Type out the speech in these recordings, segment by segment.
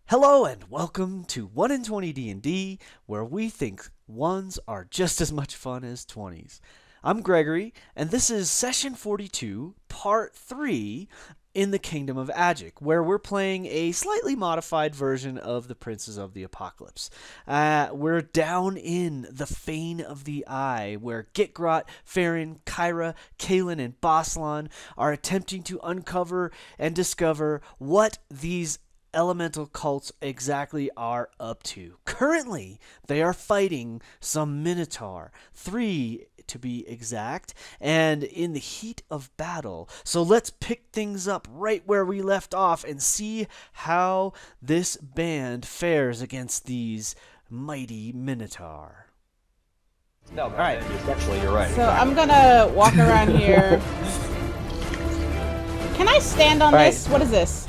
Hello and welcome to 1 in 20 D&D, where we think 1s are just as much fun as 20s. I'm Gregory, and this is Session 42, Part 3 in the Kingdom of Agick, where we're playing a slightly modified version of the Princes of the Apocalypse. We're down in the Fane of the Eye, where Gitgrot, Farron, Kyra, Kaelin, and Boslan are attempting to uncover and discover what these elemental cults exactly are up to. Currently, they are fighting some Minotaur, 3 to be exact, and in the heat of battle. So let's pick things up right where we left off and see how this band fares against these mighty Minotaur. No, all right. Essentially, you're right. So I'm gonna walk around here. Can I stand on this? What is this?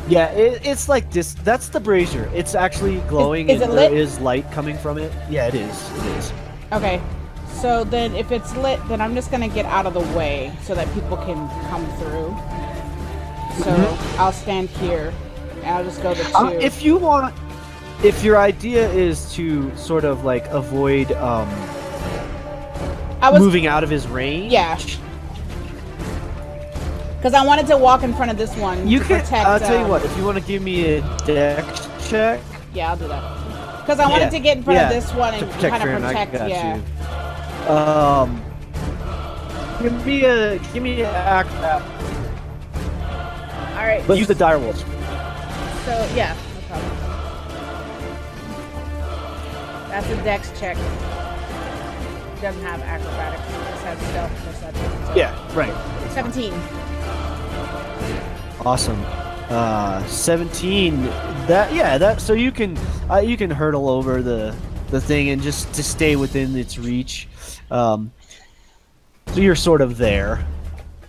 Yeah, it's like this. That's the brazier. It's actually glowing, is it and lit? there is light coming from it. Yeah, it is. It is. Okay. So then if it's lit, then I'm just gonna get out of the way so that people can come through. So I'll stand here, and I'll just go to 2. If you want, if your idea is to sort of like avoid moving out of his range. Yeah. Because I wanted to walk in front of this one. You to can. protect, I'll tell you what. If you want to give me a dex check. Yeah, I'll do that. Because I wanted to get in front of this one and kind of Farron, protect. Yeah. Give me an acrobat. All right. But use the dire wolves. So yeah, no problem. That's a dex check. Doesn't have acrobatics. It just has stealth perception. So Yeah. Right. 17. Awesome. 17. So you can hurdle over the thing and just to stay within its reach. So you're sort of there,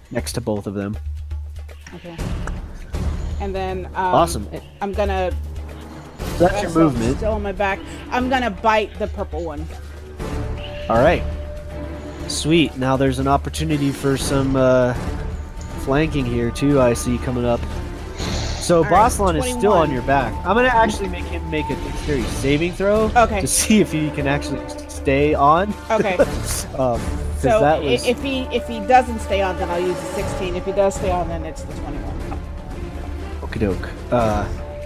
next to both of them. Okay. And then Awesome. I'm gonna. That's your movement. Still on my back. I'm gonna bite the purple one. All right. Sweet. Now there's an opportunity for some flanking here too. I see coming up. So Boslan is still on your back. I'm gonna actually make him make a dexterity saving throw. Okay. To see if he can actually stay on. Okay. So that was... if he doesn't stay on, then I'll use the 16. If he does stay on, then it's the 21. Okie doke.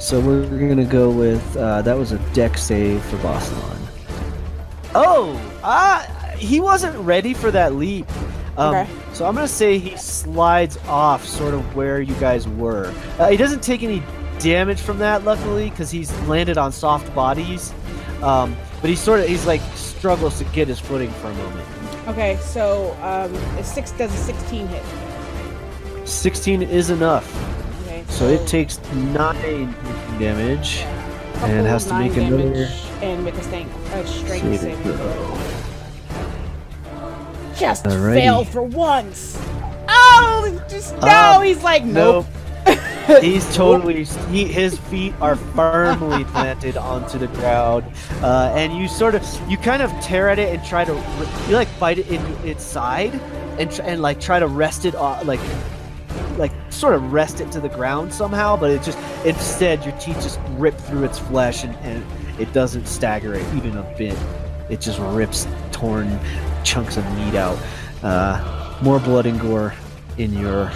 So we're gonna go with that was a dex save for Boslan. Oh, he wasn't ready for that leap. Okay. So I'm gonna say he slides off sort of where you guys were. He doesn't take any damage from that, luckily, because he's landed on soft bodies. But he's like struggles to get his footing for a moment. Okay, so does a 16 hit? 16 is enough. Okay. So it takes 9 damage, and has to make another. And make a strength save. Just Alrighty. fail for once. Oh, just no. He's like nope. He's totally. His feet are firmly planted onto the ground, and you kind of tear at it and try to bite it in its side, and like try to rest it off, like sort of rest it to the ground somehow, but instead your teeth just rip through its flesh and it doesn't stagger it even a bit. It just rips torn chunks of meat out. More blood and gore in your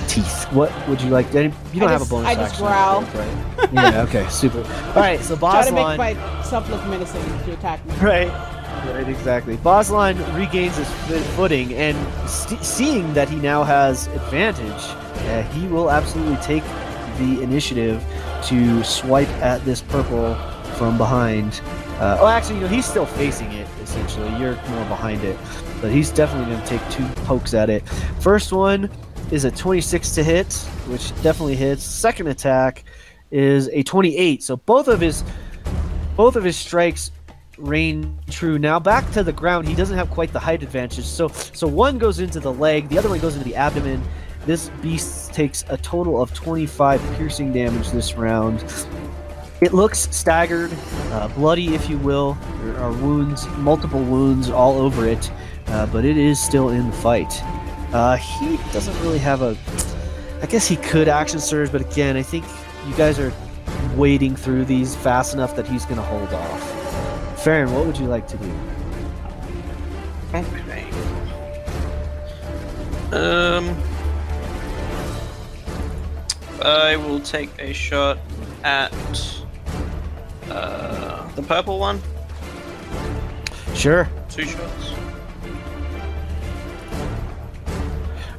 teeth. What would you like? You don't have a bonus action. I just growl. Right? Yeah, okay, super. Alright, so Boslan... Try to make myself look menacing to attack me. Right, exactly. Boslan regains his footing, and seeing that he now has advantage, he will absolutely take the initiative to swipe at this purple from behind. Actually, he's still facing it, essentially. You're more behind it. But he's definitely going to take 2 pokes at it. First one is a 26 to hit, which definitely hits. Second attack is a 28. So both of his strikes rain true. Now back to the ground. He doesn't have quite the height advantage. So one goes into the leg, the other one goes into the abdomen. This beast takes a total of 25 piercing damage this round. It looks staggered, bloody if you will. There are wounds, multiple wounds all over it, but it is still in the fight. He doesn't really have a... I guess he could action surge, but again, I think you guys are wading through these fast enough that he's going to hold off. Farron, what would you like to do? Okay. I will take a shot at the purple one. Sure. 2 shots.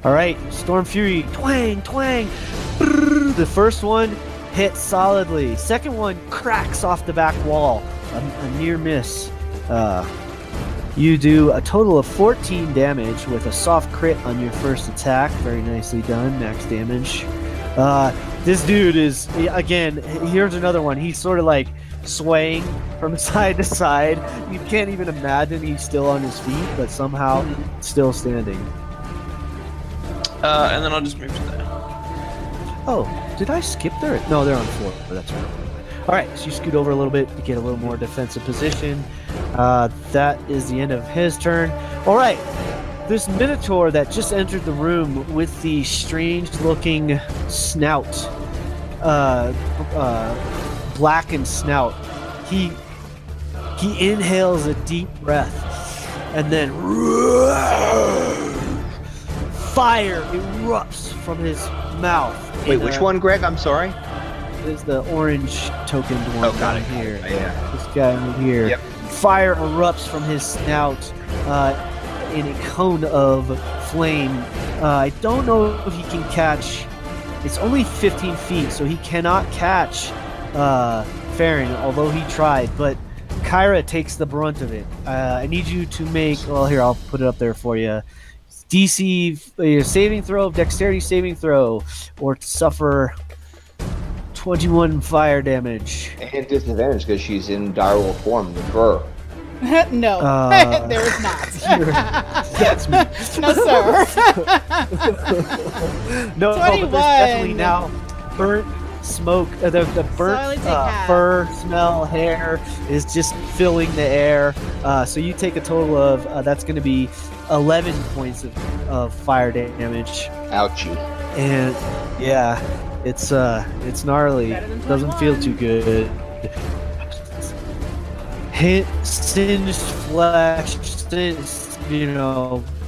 All right, Storm Fury, twang, twang. Brrr, the first one hits solidly. Second one cracks off the back wall. A near miss. You do a total of 14 damage with a soft crit on your first attack. Very nicely done, max damage. This dude is, again, here's another one. He's sort of like swaying from side to side. You can't even imagine he's still on his feet, but somehow still standing. And then I'll just move to there. Oh, did I skip there? No, they're on 4. That's right. All right, so you scoot over a little bit to get a little more defensive position. That is the end of his turn. All right, this Minotaur that just entered the room with the strange-looking snout, blackened snout. He inhales a deep breath, and then fire erupts from his mouth. Wait, which one, Greg? I'm sorry. Is the orange tokened one. Oh, got it. Here. Yeah. This guy over here. Yep. Fire erupts from his snout in a cone of flame. I don't know if he can catch. It's only 15 feet, so he cannot catch Farron, although he tried. But Kyra takes the brunt of it. I need you to make. Well, here, I'll put it up there for you. DC saving throw, dexterity saving throw, or suffer 21 fire damage. And disadvantage because she's in direwolf form, the fur. No, there is not. That's me. No, sir. No, but there's definitely now burnt smoke. The burnt fur smell, hair is just filling the air. So you take a total of that's going to be 11 points of fire damage. Ouchie. And yeah, it's gnarly. Doesn't feel too good. Hit, singed flesh,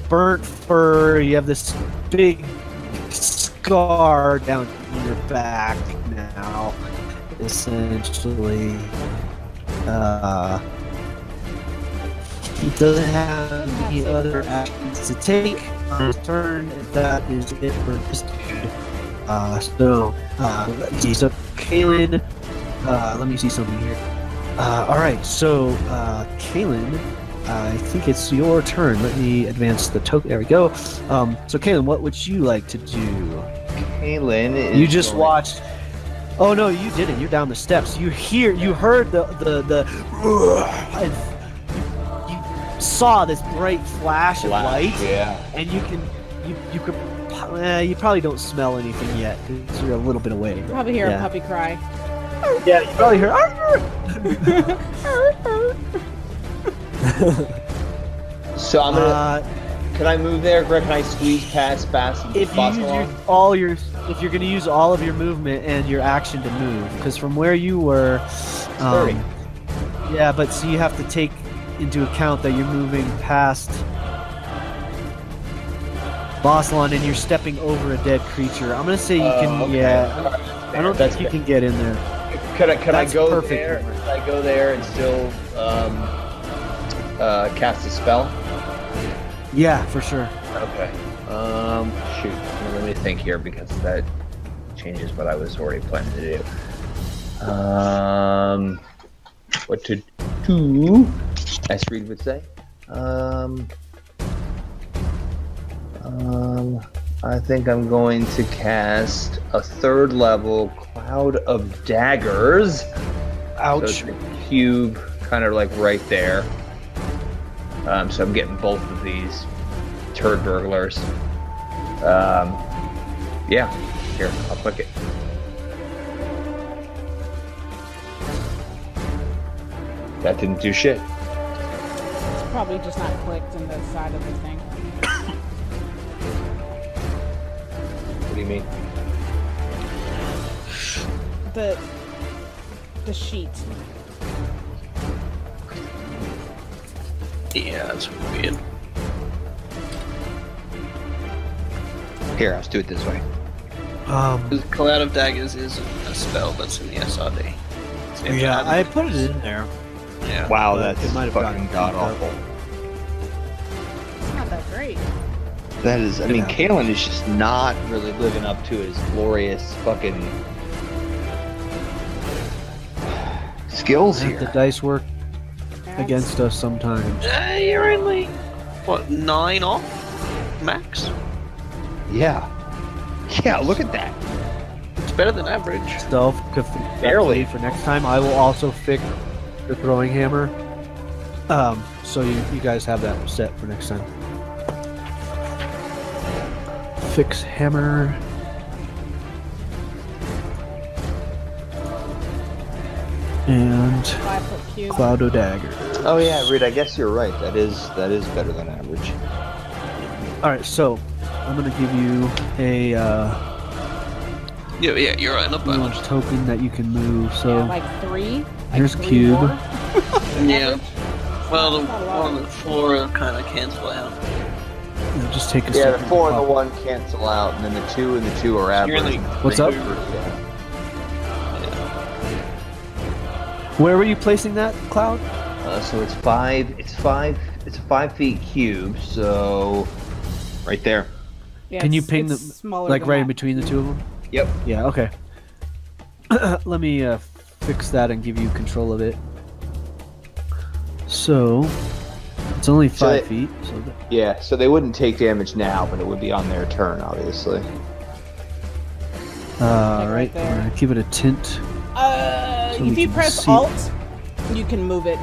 burnt fur. You have this big scar down your back now, essentially. He doesn't have any other actions to take on his turn. That is it for this dude. Let's see. So, Kaylin, let me see something here. Alright, so, Kaylin, I think it's your turn. Let me advance the token. There we go. So, Kaylin, what would you like to do? Kaylin is You just watched. Oh no, you didn't. You're down the steps. You heard the and you saw this bright flash of light. Yeah. And you probably don't smell anything yet because you're a little bit away. But, Probably hear a puppy cry. Yeah, you probably hear. So I'm gonna. Can I move there, Greg? Can I squeeze past If you're going to use all of your movement and your action to move, because from where you were, 30. Yeah, but so you have to take into account that you're moving past Bossalon and you're stepping over a dead creature. I'm going to say you can. Okay. Yeah, I don't think you can get in there. Can I go perfect. there? Can I go there and still cast a spell? Yeah, for sure. Okay. Shoot. Let me think here because that changes what I was already planning to do. What to do? As Reed would say. I think I'm going to cast a 3rd level Cloud of Daggers. Ouch. So it's a cube, kind of like right there. So I'm getting both of these turd burglars. Yeah, here, I'll click it. That didn't do shit. It's probably just not clicked in the side of the thing. What do you mean? the sheet. Yeah, that's weird. Here, let's do it this way. The Cloud of Daggers is a spell that's in the SRD. So if you Yeah, hadn't- I put it in there. Yeah. Wow, But that's it might have fucking gotten god awful. It's not that great. That is, I mean, Yeah. Kalen is just not really living up to his glorious fucking skills The here. dice work That's- against us sometimes. You're only, what, 9 off? Max? Yeah. Yeah, look at that. It's better than average. Stealth, Barely. for next time. I will also fix the throwing hammer. So you guys have that set for next time. Fix hammer. And 5-foot cube. Cloud of Dagger. Oh yeah, Reed, I guess you're right. That is better than average. Alright, so I'm gonna give you a Yeah, you're right, not by little much. token that you can move. So Yeah, like 3. Like here's 3 cube. more. Yeah. Well, the That's not a lot. one and the 4 kind of cancel out. just take a Yeah, the second. 4 and the 1 cancel out, and then the 2 and the 2 are average. You're in the- What's up? Yeah. Where were you placing that, Cloud? So it's 5. It's a 5 feet cube. So right there. Yeah, Can you it's- ping it's them smaller like than right that. in between the two of them? Yep. Yeah, okay. Let me fix that and give you control of it. So, it's only 5 So feet. So Yeah. So they wouldn't take damage now, but it would be on their turn, obviously. right, there. I'm gonna give it a tint. So we If you can press see- Alt, you can move it.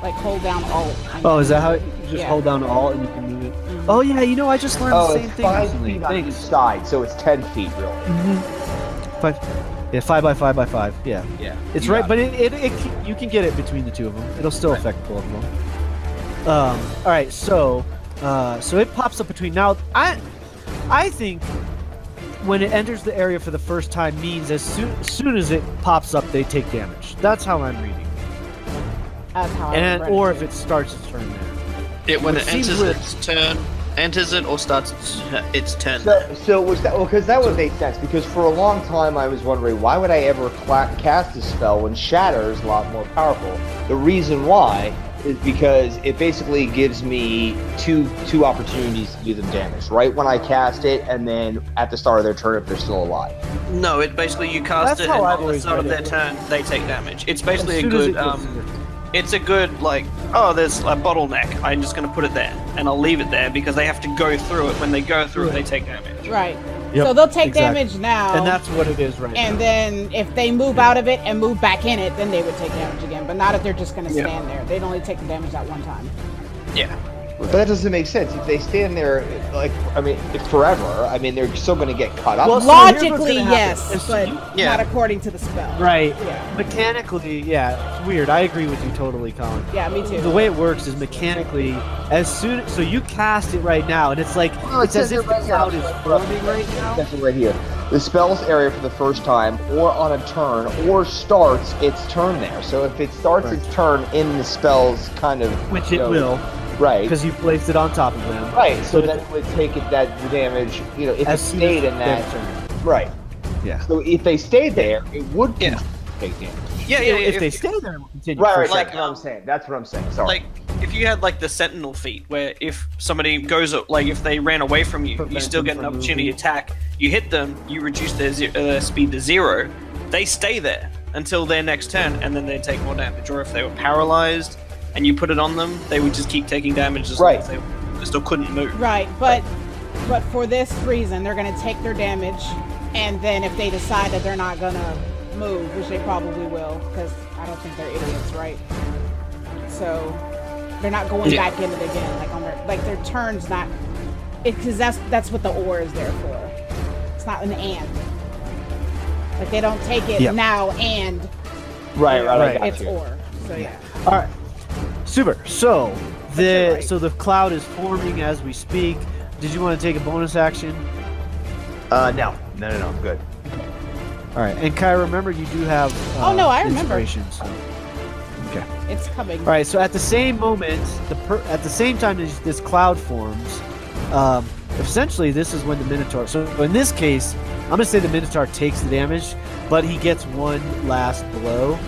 Like hold down Alt. and Oh, is that move how it. you just Yeah. hold down Alt and you can move it? Mhm. Oh yeah, you know I just learned the same it's thing 5 recently. feet on each Thanks. side, so it's 10 feet really. Mm-hmm. 5 by 5 by 5. Yeah, Yeah. it's you right, got but you can get it between the two of them. It'll still affect both of them. All right, so it pops up between now. I think when it enters the area for the first time means as soon as it pops up, they take damage. That's how I'm reading. That's how I And read or it if too. it starts its turn there. When It it seems enters weird. its turn, enters it or starts its turn. So was that because that would make sense? Because for a long time I was wondering why would I ever cast a spell when Shatter is a lot more powerful. The reason why is because it basically gives me two opportunities to do them damage. Right when I cast it, and then at the start of their turn if they're still alive. No, it basically you cast That's it how and I've on the always start of read their it. turn they take damage. It's As basically a soon as good it gets to their turn. it's a good like, oh, there's a bottleneck. I'm just gonna put it there and I'll leave it there because they have to go through it. When they go through it, they take damage. Right. Yep, So they'll take exactly. damage now. And that's what it is right And now. then if they move out of it and move back in it, then they would take damage again. But not if they're just going to Yeah. stand there. They'd only take the damage that one time. Yeah. But that doesn't make sense. If they stand there, like, I mean, forever, I mean, they're still going to get cut up. Well, so here's what's Logically, gonna yes, happen. but Yeah. not according to the spell. Right. Yeah. Mechanically, yeah, it's weird. I agree with you totally, Colin. Yeah, me too. The way it works is mechanically, so you cast it right now, and it's like it's as if the cloud is forming right now. That's it right here. The spell's area for the first time, or on a turn, or starts its turn there. So if it starts Right. its turn in the spell's kind of, Which you it know, will, right? because you placed it on top of them. Right. So But then it would take it that the damage, you know, if it As soon stayed as in that. their turn. Right. Yeah. So if they stayed there, it would Yeah. take damage. Yeah, yeah. If they stay there, we'll continue. Right. for Right. sure. Like, That's what I'm saying. That's what I'm saying. Sorry. like if you had like the sentinel feat where if somebody goes like if they ran away from you, you Prevent still them get an from opportunity moving. to attack. You hit them, you reduce their speed to 0. They stay there until their next turn, and then they take more damage. Or if they were paralyzed and you put it on them, they would just keep taking damage as long Right. as they still couldn't move. Right, but for this reason, they're going to take their damage, and then if they decide that they're not going to move, which they probably will, because I don't think they're idiots, right? So they're not going Yeah. back in it again, like their turn's not, because that's what the or is there for. It's not an and. Like they don't take it Yep. now and right. I Right. got it's you. or. So yeah. All right. Super. So you're right. the cloud is forming as we speak. Did you want to take a bonus action? No. I'm good. All right, and Kai, remember you do have. Oh, no, I remember. inspiration, so. Okay. It's coming. All right, so at the same moment, at the same time as this cloud forms, essentially this is when the Minotaur. So in this case, I'm gonna say the Minotaur takes the damage, but he gets one last blow.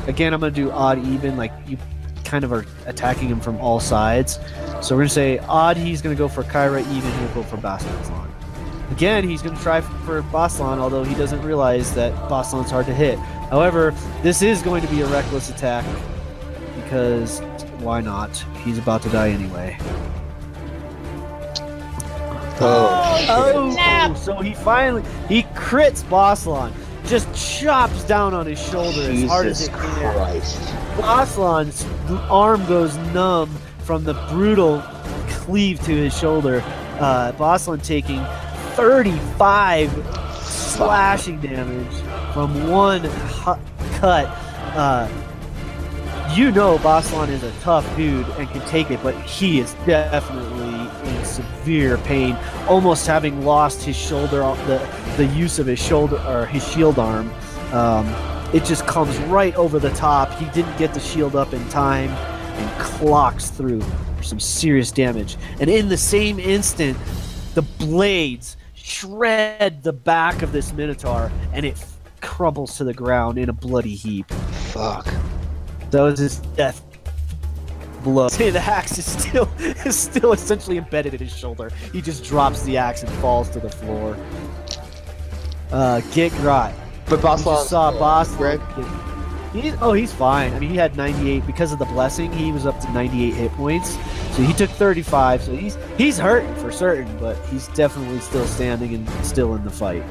Again, I'm gonna do odd even, like you kind of are attacking him from all sides. So we're gonna say odd. He's gonna go for Kyra. Even he'll go for Baslan. Again, he's gonna try for Baslan, although he doesn't realize that Baslan's hard to hit. However, this is going to be a reckless attack because why not? He's about to die anyway. Snap! So he crits Baslan, just chops down on his shoulder as hard as it can. Christ. Baslan's arm goes numb from the brutal cleave to his shoulder. Baslan taking 35 slashing damage from one cut. You know Baslan is a tough dude and can take it, but he is definitely in severe pain, almost having lost his shoulder, the use of his shoulder or his shield arm. It just comes right over the top. He didn't get the shield up in time and clocks through for some serious damage. And in the same instant, the blades shred the back of this Minotaur and it crumbles to the ground in a bloody heap. Fuck. That was his death blow. The axe is still essentially embedded in his shoulder. He just drops the axe and falls to the floor. Get Grot. But Baslan saw Baslan. He's fine. I mean, he had 98 because of the blessing. He was up to 98 hit points, so he took 35. So he's hurting for certain, but he's definitely still standing and still in the fight.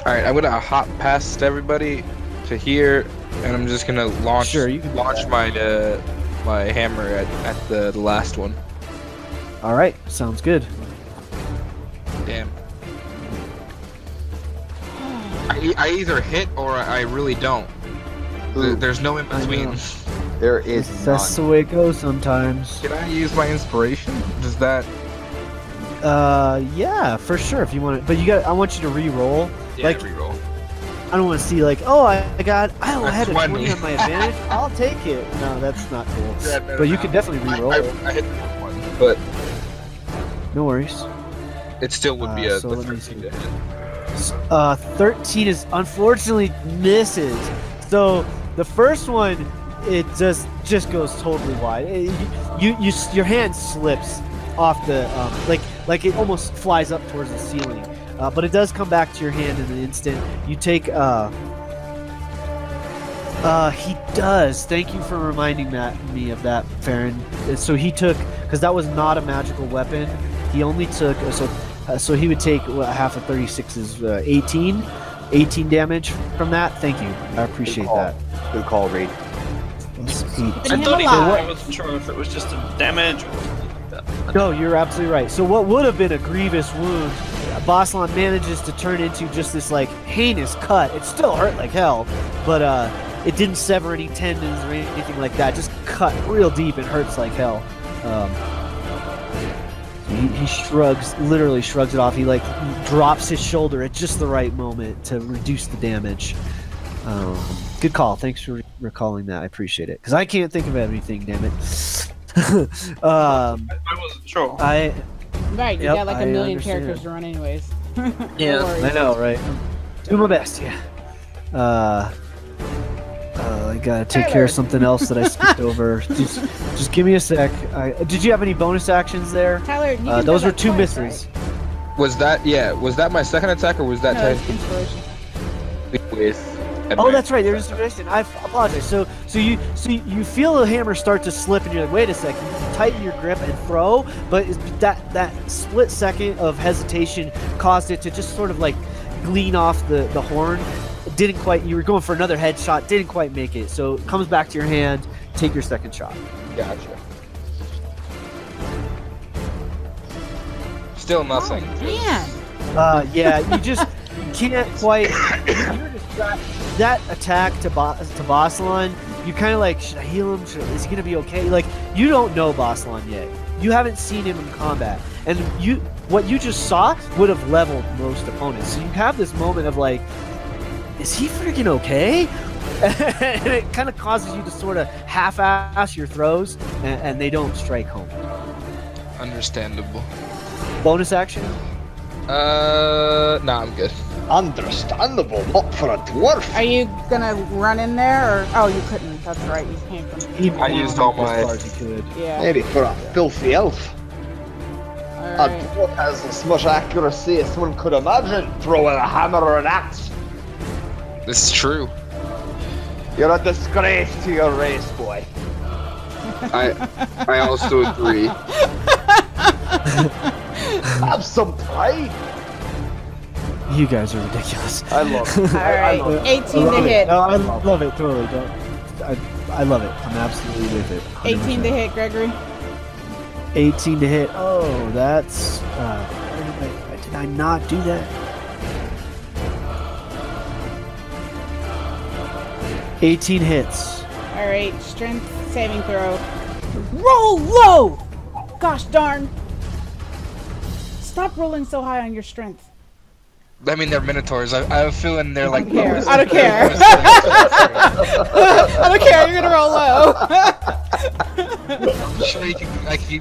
All right, I'm gonna hop past everybody to here, and I'm just gonna launch. Sure, you can launch my my hammer at the last one. All right, sounds good. Damn. I either hit or I really don't. There's no in between. There is That's the way it goes sometimes. Can I use my inspiration? Does that? Yeah, for sure. If you want to, but I want you to re-roll. Yeah, like, reroll. I don't want to see like, oh, I had a 20 20. on my advantage. I'll take it. No, that's not cool. Yeah, no, but you no. can definitely re-roll. I hit the one, but No worries. it still would be a so let me 13 see. to hit. 13 is unfortunately misses. So the first one, it just goes totally wide. Your hand slips off the like it almost flies up towards the ceiling. But it does come back to your hand in an instant. You take he does. Thank you for reminding me of that, Farron. So he took, because that was not a magical weapon. He only took so he would take half of 36 is 18 damage from that. Thank you. I appreciate that. Good call, Reed. I thought I wasn't sure if it was just a damage or something like that. No, you're absolutely right. So what would have been a grievous wound, Baslan manages to turn into just this like heinous cut. It still hurt like hell, but it didn't sever any tendons or anything like that. Just cut real deep and hurts like hell. He literally shrugs it off. He like drops his shoulder at just the right moment to reduce the damage. Good call. Thanks for recalling that. I appreciate it. Because I can't think of anything, damn it. I wasn't sure. Right, you Yep, got like a I million understand. characters to run anyways. Yeah, No worries. I know, right? Do my best, yeah. I gotta take care of something else that I skipped over. Just give me a sec. Did you have any bonus actions there? Tyler, you can Those do were that 2 twice, misses. right? Was that my second attack, or was that No, it's inspiration. with? Oh, that's right. There's inspiration. I apologize. So you feel the hammer start to slip, and you're like, wait a second. You tighten your grip and throw, but that split second of hesitation caused it to just sort of like glean off the horn. It didn't quite. You were going for another headshot, didn't quite make it. So it comes back to your hand. Take your second shot. Gotcha. Still nothing. Man, Yeah, you can't quite. That attack to Baslan, you kind of like, should I heal him? Is he gonna be okay? Like, you don't know Baslan yet. You haven't seen him in combat, and what you just saw would have leveled most opponents. So you have this moment of like, is he freaking okay? And it kind of causes you to sort of half-ass your throws, and they don't strike home. Understandable. Bonus action? Nah, I'm good. Understandable, not for a dwarf. Are you gonna run in there, or oh, you couldn't? That's right, you came from. I used all my- as far as you could. Yeah. Maybe for a filthy elf. A Alright. dwarf has as much accuracy as one could imagine throwing a hammer or an axe. This is true. You're a disgrace to your race, boy. I also agree. Have some pride. You guys are ridiculous. I love it. I love Alright, it. 18 to hit. No, I love it. Totally. Don't. I love it. I'm absolutely with it. 100%. 18 to hit, Gregory. 18 to hit. Oh, that's. Did I not do that? 18 hits. Alright, strength saving throw. Roll low! Gosh darn. Stop rolling so high on your strength. I mean, they're minotaurs. I have a feeling they're like. I don't care. I don't care. You're gonna roll low. Sure, you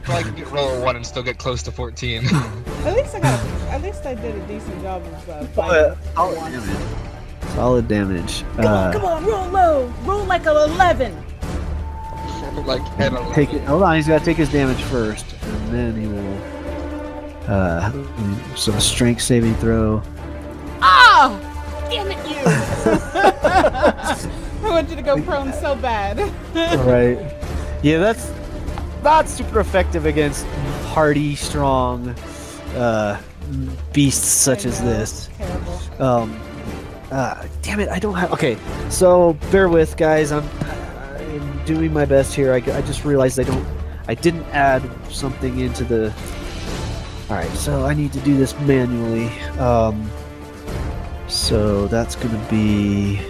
probably could roll a 1 and still get close to 14. At least I did a decent job of fighting. Solid damage. Come on, roll low. Roll like an 11. Like 10 or Take it. Hold on. He's got to take his damage first, and then he will. So strength saving throw. Ah! Damn it, you! I want you to go prone so bad. All right. Yeah, that's not super effective against hardy, strong beasts such as this. Terrible. Damn it, I don't have. Okay, so bear with, guys. I'm doing my best here. I just realized I didn't add something into the. All right, so I need to do this manually. So that's going to be.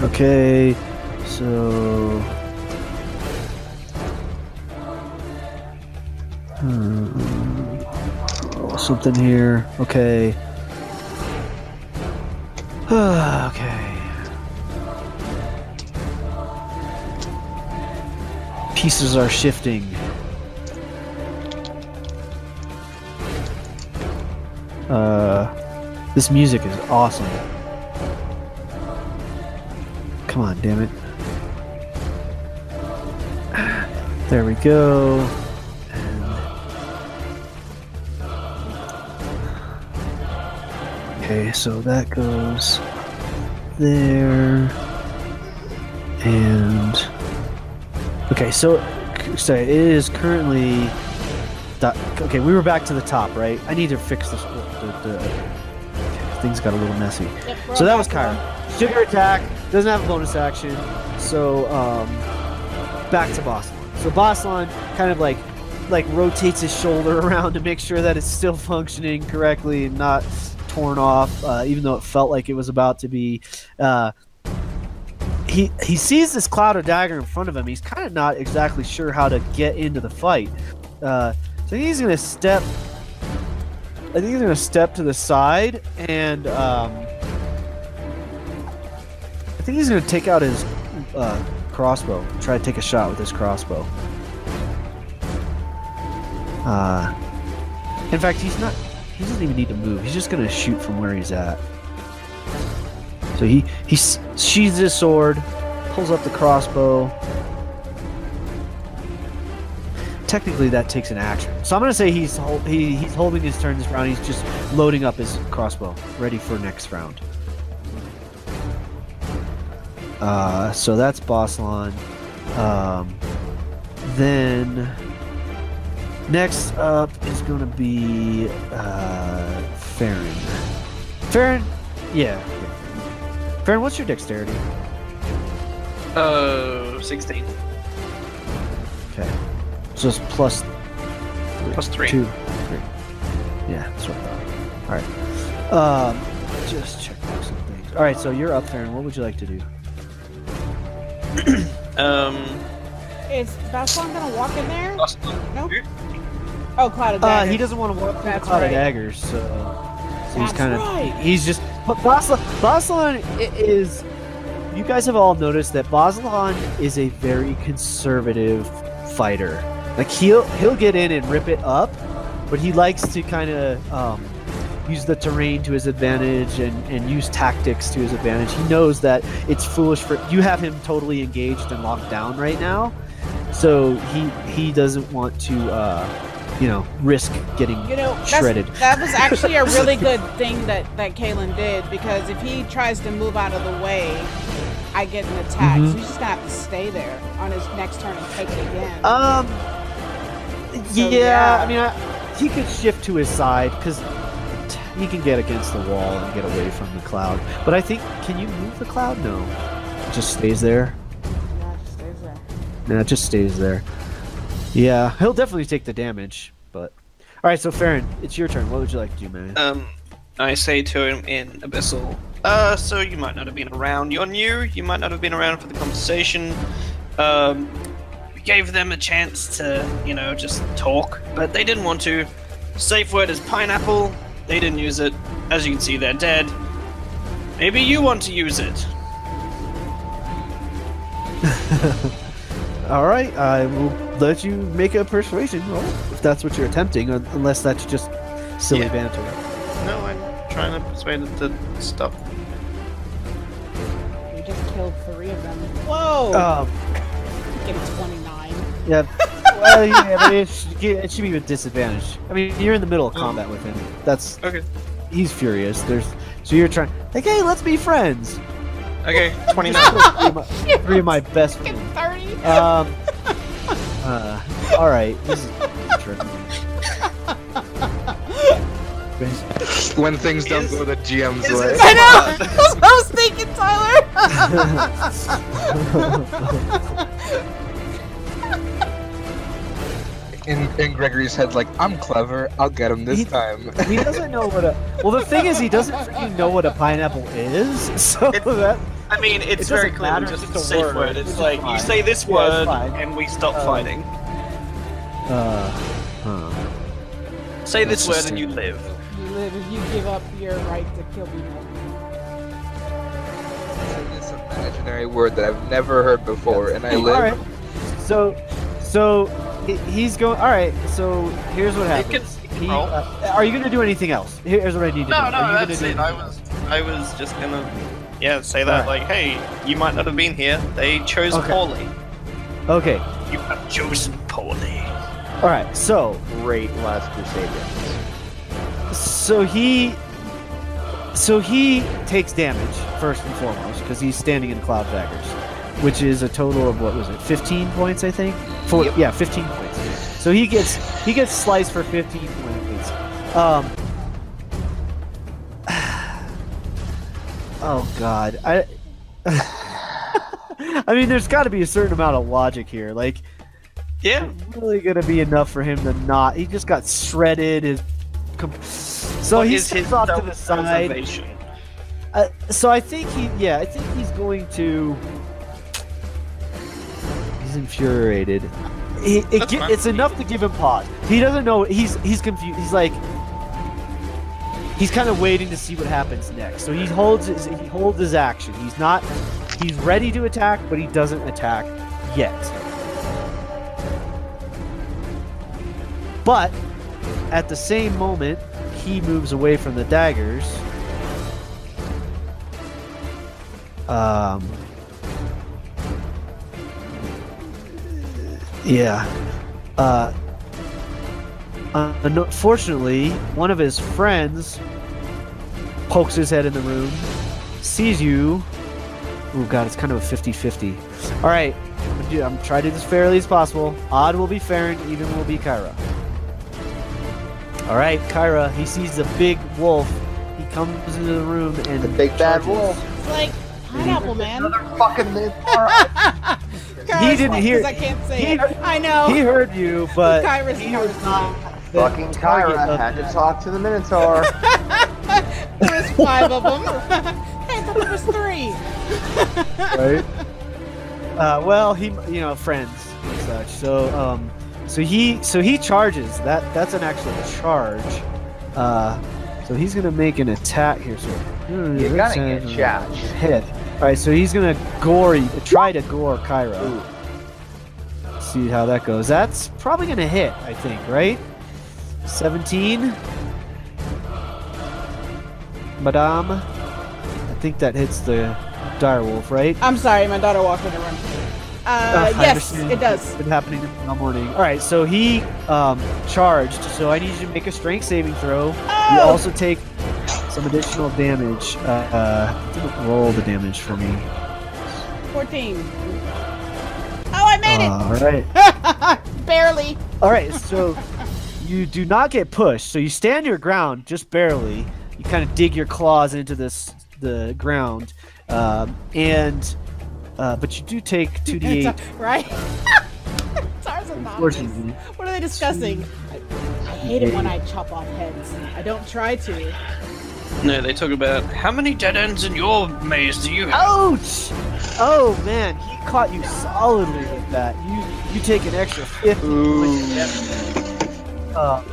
Okay, so. Something here. Okay. Okay. Pieces are shifting. This music is awesome. Come on, damn it. There we go. Okay, so that goes there, and okay, so sorry, it is currently. Okay, we were back to the top, right? I need to fix this. Okay, things got a little messy. Yep, So that was Kyra. Sugar attack doesn't have a bonus action, so back to Boston. So Boston kind of like rotates his shoulder around to make sure that it's still functioning correctly and not torn off, even though it felt like it was about to be. He sees this cloud of dagger in front of him. He's kind of not exactly sure how to get into the fight. So he's gonna step. I think he's gonna step to the side, and I think he's gonna take out his crossbow. Try to take a shot with his crossbow. In fact, he's not. He doesn't even need to move. He's just gonna shoot from where he's at. So he sheathes his sword, pulls up the crossbow. Technically, that takes an action. So I'm gonna say he's holding his turn this round. He's just loading up his crossbow, ready for next round. So that's Boslan. Then next up is gonna be Farron. Farron, yeah. Farron, what's your dexterity? 16. Okay. So it's plus 3. 2. 3. Yeah, that's what I thought. Alright. Just check some things. Alright, so you're up, Farron. What would you like to do? Is Bassalon gonna walk in there? Bassalon. Nope. Oh, Cloud of Daggers. He doesn't want to walk through the That's Cloud right. of Daggers, so he's That's kind of right. he's just. But Bassalon is. You guys have all noticed that Bassalon is a very conservative fighter. Like he'll get in and rip it up, but he likes to kind of use the terrain to his advantage and use tactics to his advantage. He knows that it's foolish for you have him totally engaged and locked down right now, so he doesn't want to risk getting shredded. That was actually a really good thing that Kalen did, because if he tries to move out of the way, I get an attack. So he's just gonna have to stay there on his next turn and take it again. Yeah, I mean, he could shift to his side because he can get against the wall and get away from the cloud. But I think, can you move the cloud? No, it just stays there. Yeah, it just stays there. Nah, it just stays there. Yeah, he'll definitely take the damage. But all right, so Farron, it's your turn. What would you like to do, man? I say to him in Abyssal, so you might not have been around. You're new, you might not have been around for the conversation. We gave them a chance to, just talk, but they didn't want to. Safe word is pineapple. They didn't use it. As you can see, they're dead. Maybe you want to use it. All right, I will let you make a persuasion roll if that's what you're attempting, unless that's just silly banter. No, I'm trying to persuade it to stop. We just killed 3 of them. Whoa! Get a 29. Yeah. Well, yeah, but it should be with disadvantage. I mean, you're in the middle of combat with him. That's okay. He's furious. So you're trying. Like, hey, let's be friends. Okay, 29. 3 of my best friends. 30. All right. This is tricky. When things don't go the GM's way. I know! That's what I was thinking, Tyler! In Gregory's head, like, I'm clever, I'll get him this time. He doesn't know what a. Well, the thing is, he doesn't freaking know what a pineapple is. So that. I mean, it's It very doesn't clearly matter, just it's a just a safe word. word. It's It's just like, fine. you say this Yeah, it's word, fine. and we stop fighting. Say this word and you live. You live if you give up your right to kill people. Say this imaginary word that I've never heard before, and I live. All right. So he's going. All right. So here's what happens. roll. Are you going to do anything else? Here's what I need to do. No, Are you gonna that's do it. I was just gonna, say that. Alright. Like, hey, you might not have been here. They chose Okay. poorly. Okay. You have chosen poorly. All right. So Great Last Crusade. So he takes damage first and foremost because he's standing in Cloud Daggers, which is a total of what was it? 15 points, I think. Yep. Yeah, 15 points. So he gets sliced for 15 points. Oh God, I mean, there's got to be a certain amount of logic here. Like, Yeah. it's really gonna be enough for him to not. He just got shredded. So What he is his steps off to the side. self-preservation? So I think I think he's going to. He's infuriated. That's fine. It's enough to give him pause. He doesn't know. He's confused. He's like. He's kind of waiting to see what happens next. So he holds his action. He's ready to attack, but he doesn't attack yet. But at the same moment, he moves away from the daggers. Yeah. Unfortunately, one of his friends pokes his head in the room, sees you. Oh god, it's kind of a 50-50. Alright, I'm trying to do this fairly as possible. Odd will be Farron, even will be Kyra. Alright, Kyra, he sees the big wolf. He comes into the room and The big bad charges. wolf. It's like pineapple, man. Fucking He didn't hear- Because I can't say he it. heard- I know. He heard you, but Kyra's he was not the Fucking target Kyra of had to that. talk to the Minotaur. There was 5 of them. Hey, I thought there was 3. Right? Well, friends. So such. So he charges. That's an actual charge. So he's gonna make an attack here. So You gotta get charged. hit. All right, so he's gonna try to gore Kyra. Ooh. See how that goes. That's probably gonna hit, I think, right? 17. Madame. I think that hits the direwolf, right? I'm sorry, my daughter walked in the room. I Yes, understand. it does. It's been happening all morning. All right, so he charged. So I need you to make a strength saving throw. You Oh! also take some additional damage. Roll the damage for me. 14. Oh, I made All right. it! Barely. All right. So you do not get pushed. So you stand your ground just barely. You kind of dig your claws into the ground, but you do take 2d8. Right? Stars and bodies. Unfortunately. What are they discussing? I hate it when I chop off heads. I don't try to. No, they talk about how many dead ends in your maze do you have? Ouch! Oh man, he caught you solidly with that. You take an extra 50 points of damage.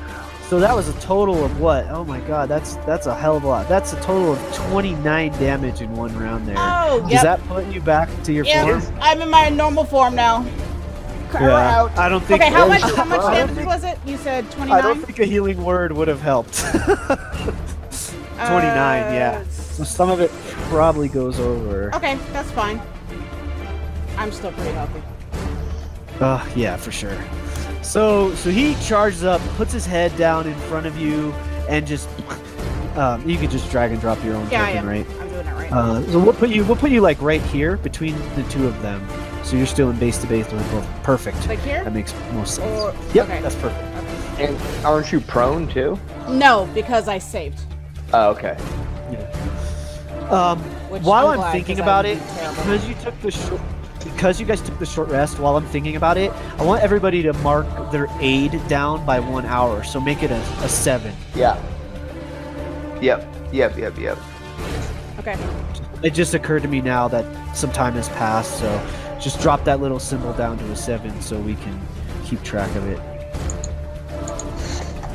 So that was a total of what? Oh my god, that's a hell of a lot. That's a total of 29 damage in one round there. Oh, Does yep. that put you back to your form? Yeah, I'm in my normal form now. We're out. I don't think. Okay, how much I don't damage think- was it? You said 29? I don't think a healing word would have helped. 29, yeah. So some of it probably goes over. Okay, that's fine. I'm still pretty healthy. Yeah, for sure. So he charges up, puts his head down in front of you, and just you can just drag and drop your own Yeah, I token, am. right? I'm doing it right. So we'll put you like right here between the two of them. So you're still in base to base with both. Perfect. Like here? That makes most sense. Or- Yep, okay. that's perfect. And aren't you prone too? No, because I saved. Oh, okay. Which While I'm I'm glad, thinking 'cause about I it, would be terrible. because you guys took the short rest, while I'm thinking about it, I want everybody to mark their aid down by 1 hour. So make it a 7. Yeah. Yep. Okay. It just occurred to me now that some time has passed, so just drop that little symbol down to a 7 so we can keep track of it.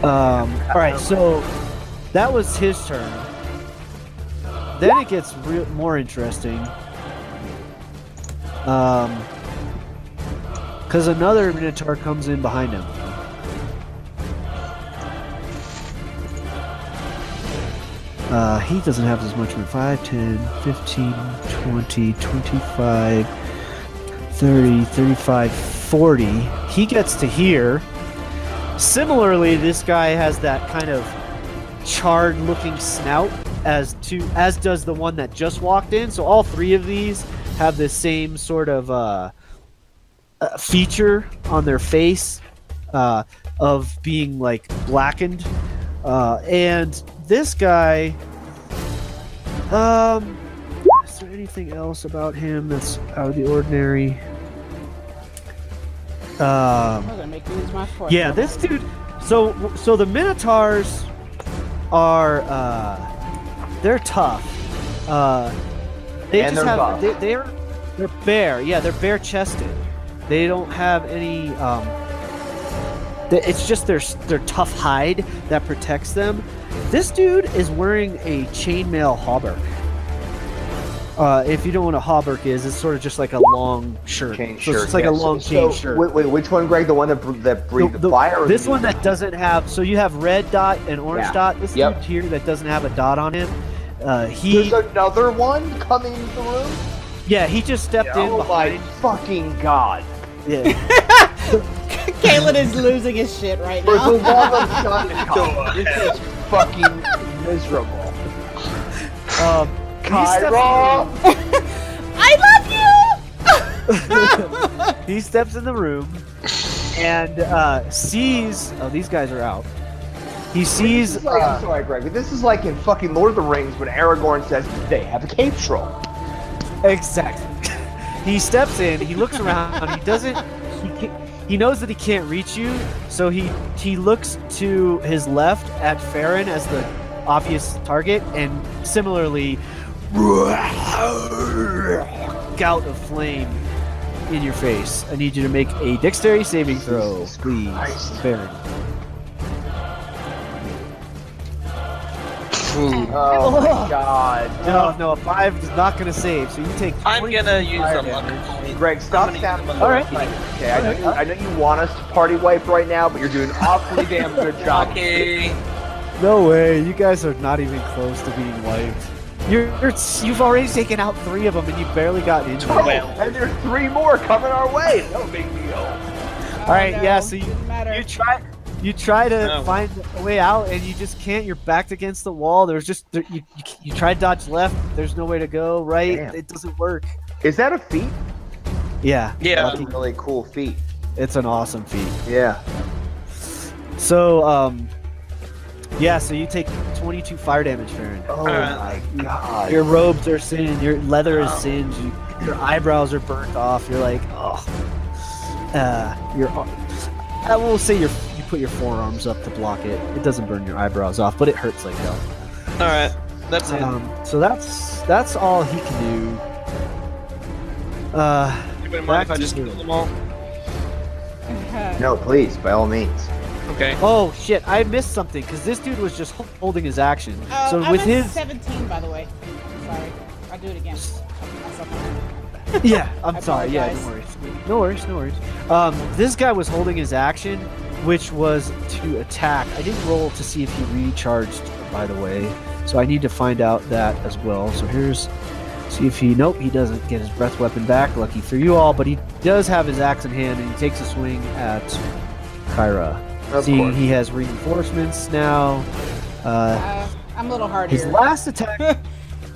All right, so that was his turn. Then it gets more interesting. Because another Minotaur comes in behind him. He doesn't have as much movement. 5, 10, 15, 20, 25, 30, 35, 40. He gets to here. Similarly, this guy has that kind of charred looking snout as does the one that just walked in. So all three of these have the same sort of feature on their face of being like blackened. And this guy, is there anything else about him that's out of the ordinary? I'm gonna make you lose my force. Yeah, this dude. So the Minotaurs are they're tough. They And just they're have buff. they're bare. Yeah, they're bare chested. They don't have any. It's just their tough hide that protects them. This dude is wearing a chainmail hauberk. If you don't know what a hauberk is, it's sort of just like a long shirt. Chain So shirt. it's like a yeah. long So, chain shirt. Wait, which one, Greg? The one that breathed the fire? Or This the- one that doesn't have. So you have red dot and orange Yeah. dot. This Yep. dude here that doesn't have a dot on him. There's He another one coming in the room. yeah, he just stepped in Oh my behind. fucking god! Yeah. Kalen is losing his shit right For the now. love of God, this is fucking miserable. He steps Kyra! I love you! He steps in the room and sees. Oh, these guys are out. He sees. This is like, I'm sorry, Greg, but this is like in fucking Lord of the Rings when Aragorn says they have a cave troll. Exactly. He steps in. He looks around. He doesn't. He knows that he can't reach you, so he looks to his left at Farron as the obvious target, and similarly, gout of flame in your face. I need you to make a dexterity saving throw, Jesus please. Christ. Baron. Oh my god. No, a 5 is not going to save, so you take I'm 22 gonna use fire a luck damage. point. Greg, stop I'm sounding gonna like All right. okay, I know you want us to party wipe right now, but you're doing an awfully damn good job. Okay. No way, you guys are not even close to being wiped. You've already taken out 3 of them, and you barely got into Oh, it. and there's 3 more coming our way. No big deal. All right, no, yeah. So doesn't matter. you try to No. find a way out, and you just can't. You're backed against the wall. You try to dodge left. There's no way to go right. Damn. It doesn't work. Is that a feat? Yeah. Yeah. That's a really cool feat. It's an awesome feat. Yeah. So yeah. So you take 22 fire damage, Farron. Oh Alright. my god. Your robes are singed. Your leather is singed. Your eyebrows are burnt off. You're like, oh. I will say you put your forearms up to block it. It doesn't burn your eyebrows off, but it hurts like hell. All right. That's it. So that's all he can do. You wouldn't mind if I just back kill to- them all? No, please, by all means. Okay. Oh shit! I missed something because this dude was just holding his action. So I'm with at his 17, by the way. Sorry, I'll do it again. I'll put myself on. yeah, I'm I sorry. Yeah, apologize. no worries. No worries. This guy was holding his action, which was to attack. I didn't roll to see if he recharged, by the way, so I need to find out that as well. So here's see if he. Nope, he doesn't get his breath weapon back. Lucky for you all, but he does have his axe in hand, and he takes a swing at Kyra. Of Seeing course. he has reinforcements now. I'm a little harder His last attack.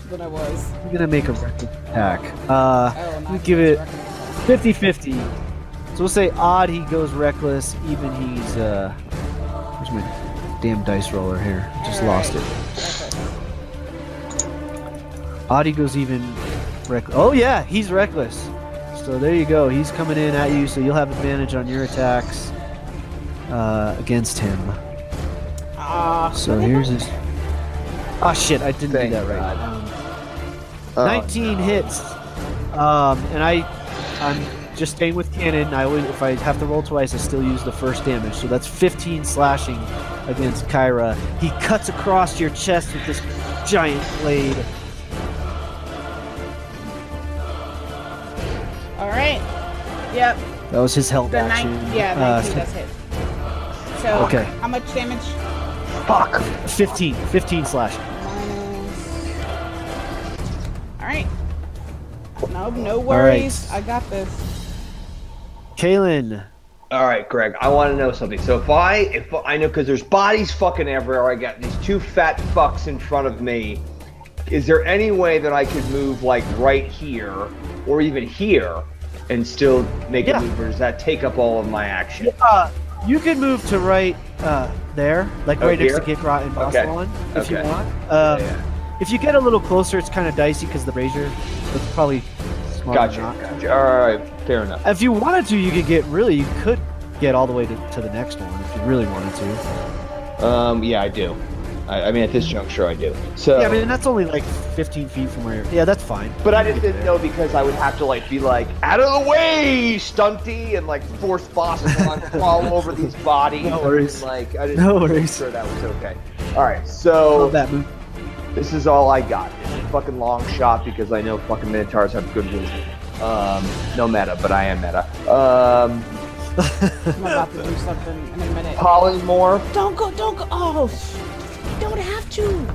than I was. I'm gonna make a reckless attack. Oh, Let me not give it reckless. 50-50. So we'll say odd he goes reckless, even he's where's my damn dice roller here? Just lost it. Odd he goes even reckless. Oh yeah, he's reckless. So there you go. He's coming in at you, so you'll have advantage on your attacks against him. So here's his. Oh shit! I didn't Thank do that right. God. Oh, 19 no. hits, and I'm just staying with cannon. I always, if I have to roll twice, I still use the first damage. So that's 15 slashing against Kyra. He cuts across your chest with this giant blade. All right. Yep. That was his held The action. 19 does hit. So okay. how much damage? Fuck. 15 slashing. All right. No worries. right. I got this. Kaylin. All right, Greg. I want to know something. So if I know, because there's bodies fucking everywhere. I got these 2 fat fucks in front of me. Is there any way that I could move like right here or even here and still make a move, or does that take up all of my action? You can move to right there, like right next to here? Gikrot and Okay. Bossalon, if you Okay. want. Yeah. If you get a little closer, it's kind of dicey because the brazier. It's probably smart Gotcha. not. Gotcha. All right. Fair enough. If you wanted to, you could get all the way to the next one if you really wanted to. Yeah, I do. I mean, at this juncture, I do. So. Yeah, I mean that's only like 15 feet from where. Yeah, that's fine. But I just didn't know because I would have to like be like out of the way, stunty, and like force bosses on crawl over these bodies. No worries. Like I just No wanted to make worries. sure that was okay. All right, so Love that move. this is all I got. It's a fucking long shot because I know fucking Minotaurs have good wisdom. No meta, but I am meta. I'm about to do something in a minute. Polymorph. Don't go. Oh, you don't have to.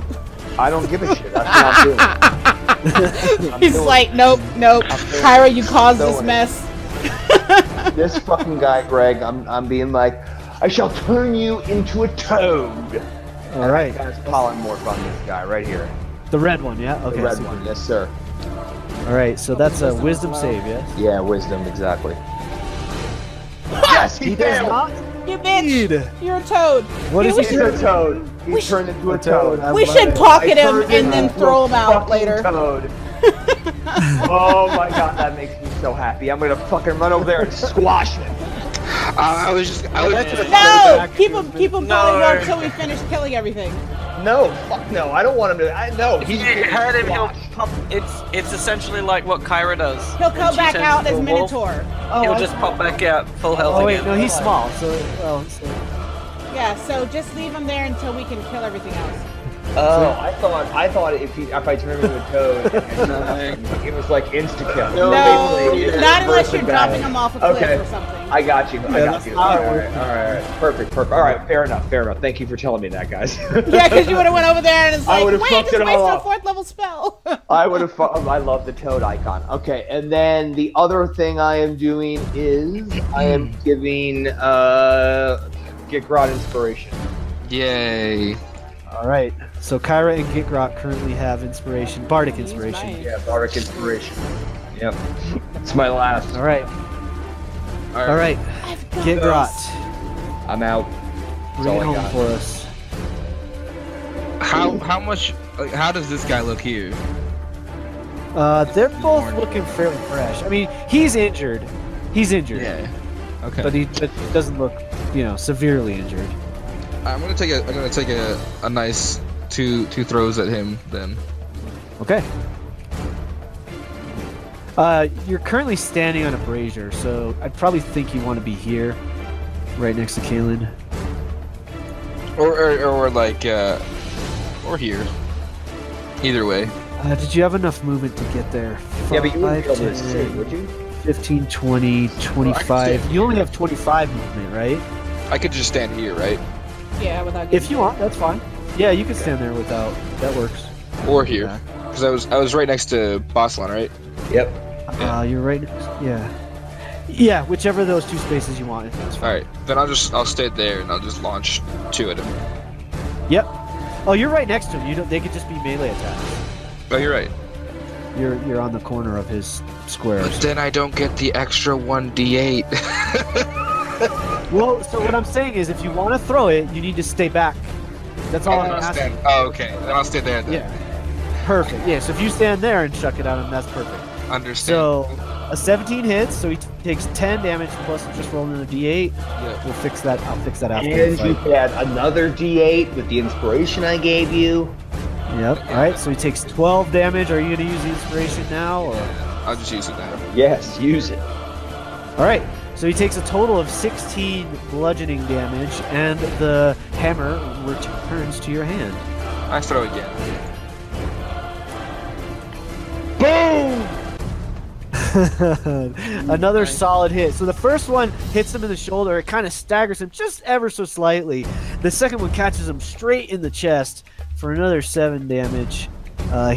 I don't give a shit. That's what I'm doing. He's doing like, nope. Kyra, you caused this doing it. mess. This fucking guy, Greg. I'm being like, I shall turn you into a toad. All right, That's polymorph on this guy right here. the red one, yeah. Okay. The red super. one, yes sir. All right, so that's a Wisdom wisdom as well. save, yes. Yeah, wisdom, exactly. Yes, he does failed. not. You bitch. Indeed. You're a toad. What is we he He's should, a toad. He turned into a toad. I we love should it. pocket I him turned and then into throw a him out fucking later. Toad. Oh my god, that makes me so happy. I'm gonna fucking run over there and squash him. I was just. I was just. No! Keep him No. polywog until we finish killing everything. No, fuck no. I don't want him to. No, If you hurt him, he'll pop. It's essentially like what Kyra does. He'll when come she back turns out into as a wolf. Minotaur. He'll just pop back out full health Oh wait, again. no, he's small. So Yeah, so just leave him there until we can kill everything else. Oh, I thought if I turned him into a toad, it was like insta kill. No, basically, not unless you're versus dropping bad. him off a cliff Okay. or something. I got you. I got you. how All it right. Perfect. All right, fair enough. Thank you for telling me that, guys. Yeah, because you would have went over there and it's I like, would've wait, fucked just it waste all a up. 4th level spell. I would have. I love the toad icon. Okay, and then the other thing I am doing is I am giving Gikrod inspiration. Yay. all right. So Kyra and Gikrot currently have inspiration, bardic He's inspiration. nice. Yeah, bardic inspiration. Yep, it's my last. All right. All right. I've got Gikrot, this. I'm out. bring all it I home got. for us. How much? Like, how does this guy look here? They're both looking fairly fresh. I mean, he's injured. He's injured. Yeah. Okay. But he doesn't look, severely injured. I'm gonna take a nice two throws at him then. Okay. You're currently standing on a brazier, so I'd probably think you want to be here, right next to Kaelin. Or like or here. Either way. Did you have enough movement to get there? Yeah, but you wouldn't be 5, able to 10, see, would you? 15, 20, 25. stand. You only have 25 movement, right? I could just stand here, right? Yeah, without If you want, that's fine. Yeah, you can stand there without. That works. Or here. Because I was right next to Bosslan, right? Yep. You're right. Yeah. Yeah, whichever of those 2 spaces you want. That's fine. Alright. Then I'll stay there and I'll just launch 2 at him. Yep. Oh, you're right next to him. You don't. They could just be melee attacks. Oh, you're right. You're on the corner of his But squares. then I don't get the extra 1d8. Well, so what I'm saying is, if you want to throw it, you need to stay back. That's all I'm asking. Oh, okay. Then I'll stay there then. Yeah. Perfect. Yeah. So if you stand there and chuck it at him, that's perfect. Understand. So a 17 hits, so he takes 10 damage plus just rolling a d8. Yeah. We'll fix that. I'll fix that after the And you fight. could add another D8 with the inspiration I gave you. Yep. All right. So he takes 12 damage. Are you going to use the inspiration now, or? I'll just use it now. Yes, use it. All right. So he takes a total of 16 bludgeoning damage, and the hammer returns to your hand. I throw again. Boom! Another solid hit. So the first one hits him in the shoulder. It kind of staggers him just ever so slightly. The second one catches him straight in the chest for another 7 damage.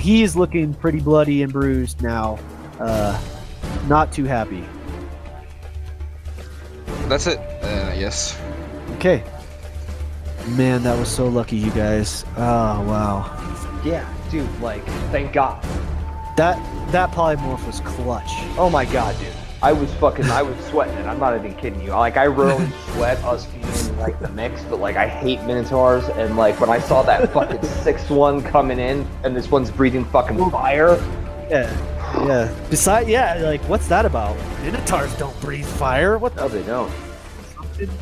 He is looking pretty bloody and bruised now. Not too happy. That's it. Yes. Okay. Man, that was so lucky, you guys. Oh, wow. Yeah, dude, like, thank God. That polymorph was clutch. Oh my God, dude. I was sweating it. I'm not even kidding you. Like, I rarely sweat us being in, like, the mix, but, like, I hate Minotaurs, and, like, when I saw that fucking 6th one coming in, and this one's breathing fucking fire. Yeah. Yeah. Like, what's that about? Minotaurs don't breathe fire. What the? No, they don't.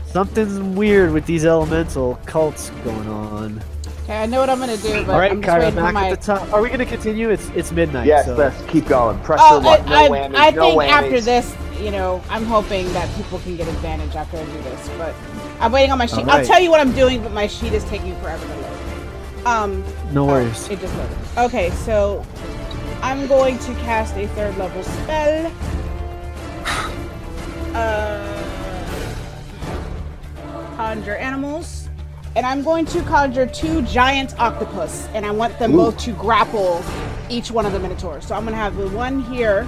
Something's weird with these elemental cults going on. Okay, I know what I'm gonna do, but All right, I'm just Kyra, waiting for back my. at the top. Are we going to continue? It's midnight. Yes, so. let's keep going. Pressure, Oh, no whammies, I no think whammies. after this, I'm hoping that people can get advantage after I do this, but I'm waiting on my sheet. All I'll right. tell you what I'm doing, but my sheet is taking forever to load. No worries. It just loaded. Okay, so I'm going to cast a 3rd level spell. Conjure animals. And I'm going to conjure 2 giant octopus, and I want them both to grapple each one of the minotaurs. So I'm going to have the one here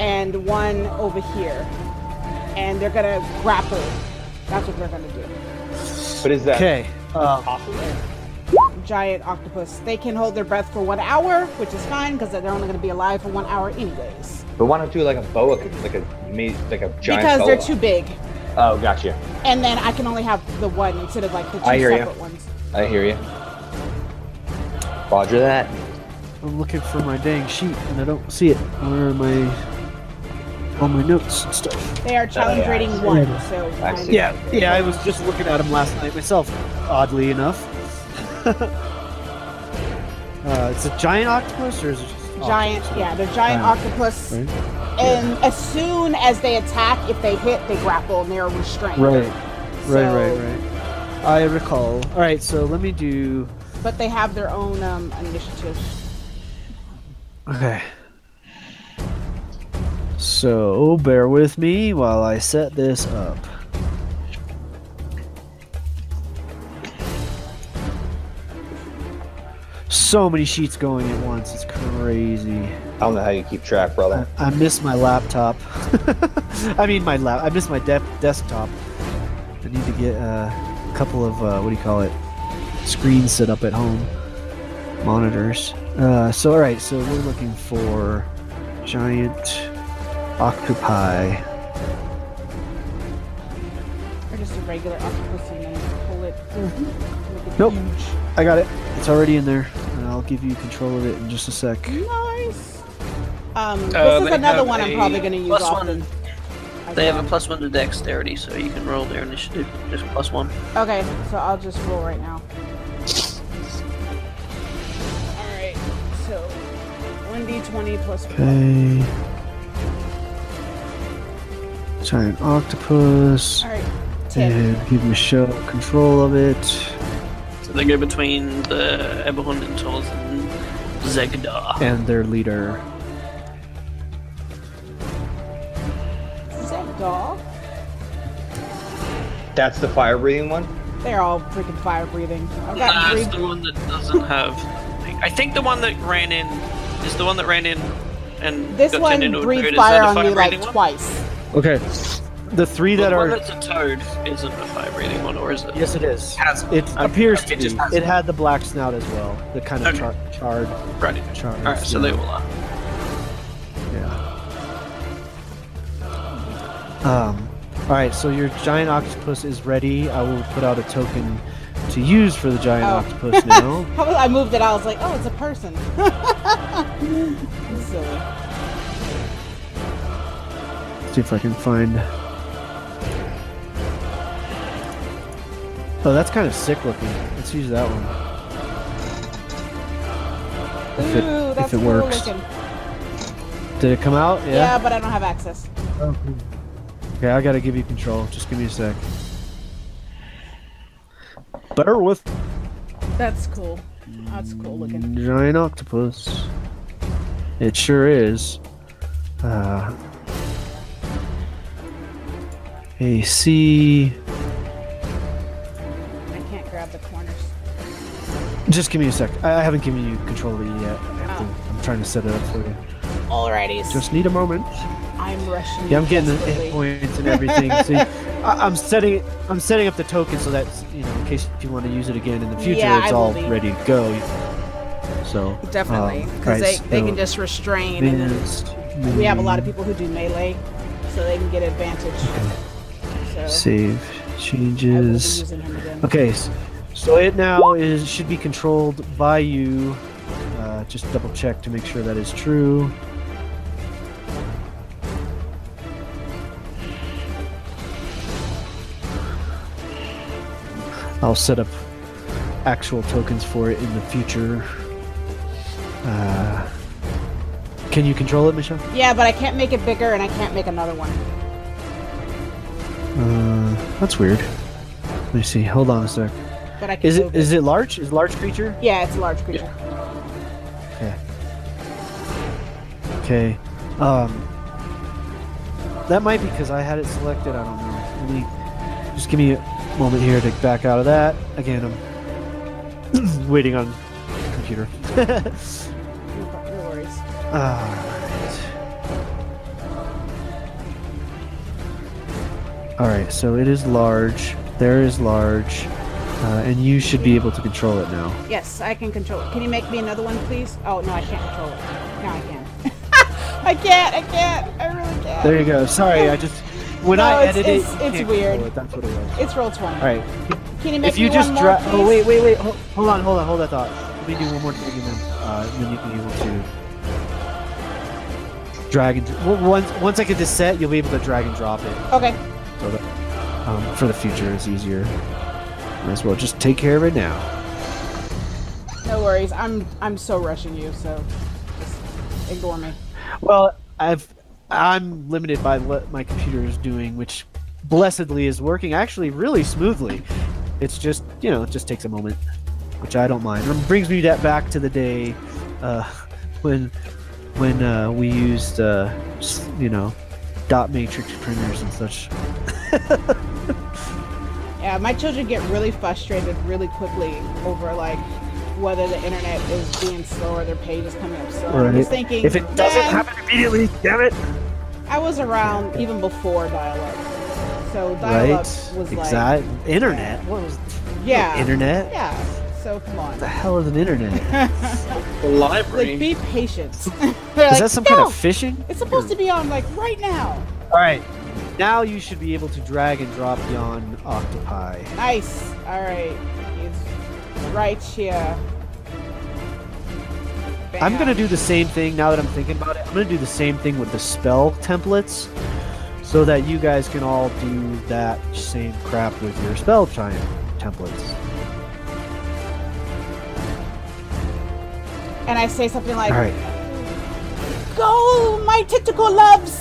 and one over here. And they're going to grapple. That's what they're going to do. But is that Okay. possible? Giant octopus. They can hold their breath for 1 hour, which is fine because they're only going to be alive for 1 hour anyways. But why not do like a boa, like a giant Because boa? they're too big. Oh, gotcha. And then I can only have the one instead of like the 2 I hear ya. separate ones. I hear you. Roger that. I'm looking for my dang sheet and I don't see it. Where am I? all my notes and stuff. They are challenge rating 1, so... I see. Yeah, I was just looking at them last night myself, oddly enough. It's a giant octopus, or is it just Giant, octopus? yeah, they're giant octopus. Right? And as soon as they attack, if they hit, they grapple and they are restrained. Right. So- Right. I recall. All right, so let me do. But they have their own initiative. Okay. So bear with me while I set this up. So many sheets going at once. It's crazy. I don't know how you keep track, brother. I miss my laptop. I mean, I miss my desktop. I need to get a couple of what do you call it? Screens set up at home. Monitors. So all right. So we're looking for giant octopi. Or just a regular octopus and then pull it. Make it Nope. huge. I got it. It's already in there. And I'll give you control of it in just a sec. Nice. This is They another have one I'm a probably going to use +1. often. They have a +1 to dexterity, so you can roll their initiative. Just +1. Okay, so I'll just roll right now. Alright, so 1d20 plus 4. Okay. Giant octopus. Alright, 10. And give Michelle control of it. So they go between the Eberhundentals and Zegdar. And their leader. Zegdar? That's the fire breathing one? They're all freaking fire breathing. I've Nah, got it's the one that doesn't have. I think the one that ran in is the one that ran in and This got one turned into a breathed bird. Is fire that on a me like breathing one? twice. Okay. The three Well, that the one are. that's a toad isn't a fire breathing one, or is it? Yes, it is. Has It appears to it just be. has It had the black snout as well. The kind of Okay. charred. Right. Charred. Alright, so they will. Yeah. Alright, so your giant octopus is ready. I will put out a token to use for the giant Oh. octopus now. How about I moved it out? I was like, oh, it's a person. Silly. See if I can find. Oh, that's kind of sick looking. Let's use that one. If it, Ooh, that's if it cool works. looking. Did it come out? Yeah, but I don't have access. Oh, cool. Okay, I gotta give you control. Just give me a sec. Bear with That's cool. That's cool looking. giant octopus. It sure is. AC. I can't grab the corners. Just give me a sec. I haven't given you control of it yet. I'm trying to set it up for you. Alrighty. Just need a moment. I'm rushing. Yeah, I'm getting the desperately. hit points and everything. See, I'm setting up the token so that in case you want to use it again in the future, Yeah, it's I will all be. ready to go. So Definitely, because they can just restrain, and then we have a lot of people who do melee, so they can get advantage. So Save I will be changes. using him again. Okay, so it now should be controlled by you. Just double check to make sure that is true. I'll set up actual tokens for it in the future. Can you control it, Michelle? Yeah, but I can't make it bigger, and I can't make another one. That's weird. Let me see. Hold on a sec. But I can Is move it large? Is it a large creature? Yeah, it's a large creature. Okay. Okay. That might be because I had it selected. I don't know. Let me just give me a moment here to back out of that. Again, I'm waiting on computer. No worries. Alright, so it is large. There is large. And you should be able to control it now. Yes, I can control it. Can you make me another one, please? Oh, no, I can't control it. Now I can. I can't. I really can't. There you go. Sorry, I just... When No, I it's- edit it, it's- you it's can't weird. control it. That's what it was. It's roll 20. Alright. Can you make If you me just one more, drag... please? Oh, wait. Hold on that thought. Let me do one more thing and then you can be able to... drag and once I get this set, you'll be able to drag and drop it. Okay. So that for the future, it's easier. Might as well just take care of it now. No worries. I'm so rushing you, so just ignore me. Well, I'm limited by what my computer is doing, which blessedly is working actually really smoothly. It's just, you know, it just takes a moment, which I don't mind. It brings me back to the day when we used you know, dot matrix printers and such. Yeah, my children get really frustrated really quickly over like whether the internet is being slow or their page is coming up slow. Right. I'm just thinking, if it doesn't happen immediately, damn it. I was around even before dial-up, so dial-up was like internet. What was? Yeah. Internet. Yeah. So come on. What the hell is an internet? The library. Like, be patient. Is that some kind of phishing? It's supposed to be on like right now. All right. Now you should be able to drag and drop beyond octopi. Nice. All right. He's right here. Bam. I'm gonna do the same thing now that I'm thinking about it. I'm gonna do the same thing with the spell templates, so that you guys can all do that same crap with your spell templates. And I say something like, All right. "Go, my tentacle loves!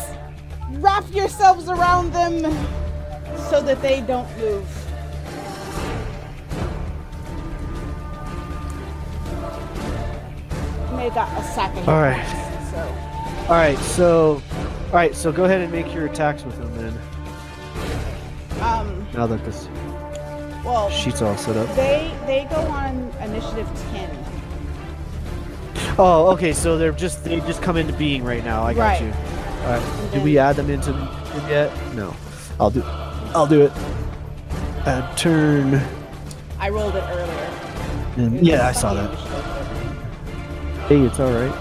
Wrap yourselves around them so that they don't move." They got a sack of All right. hit points, All right. So go ahead and make your attacks with them then. Now that this well, sheet's all set up. they go on initiative 10. Oh, okay. So they just come into being right now. I got Right. you. All right. Did we add them into yet? No. I'll do it. Add turn. I rolled it earlier. And, It was yeah, I a saw funny that. initiative. Hey, it's all right.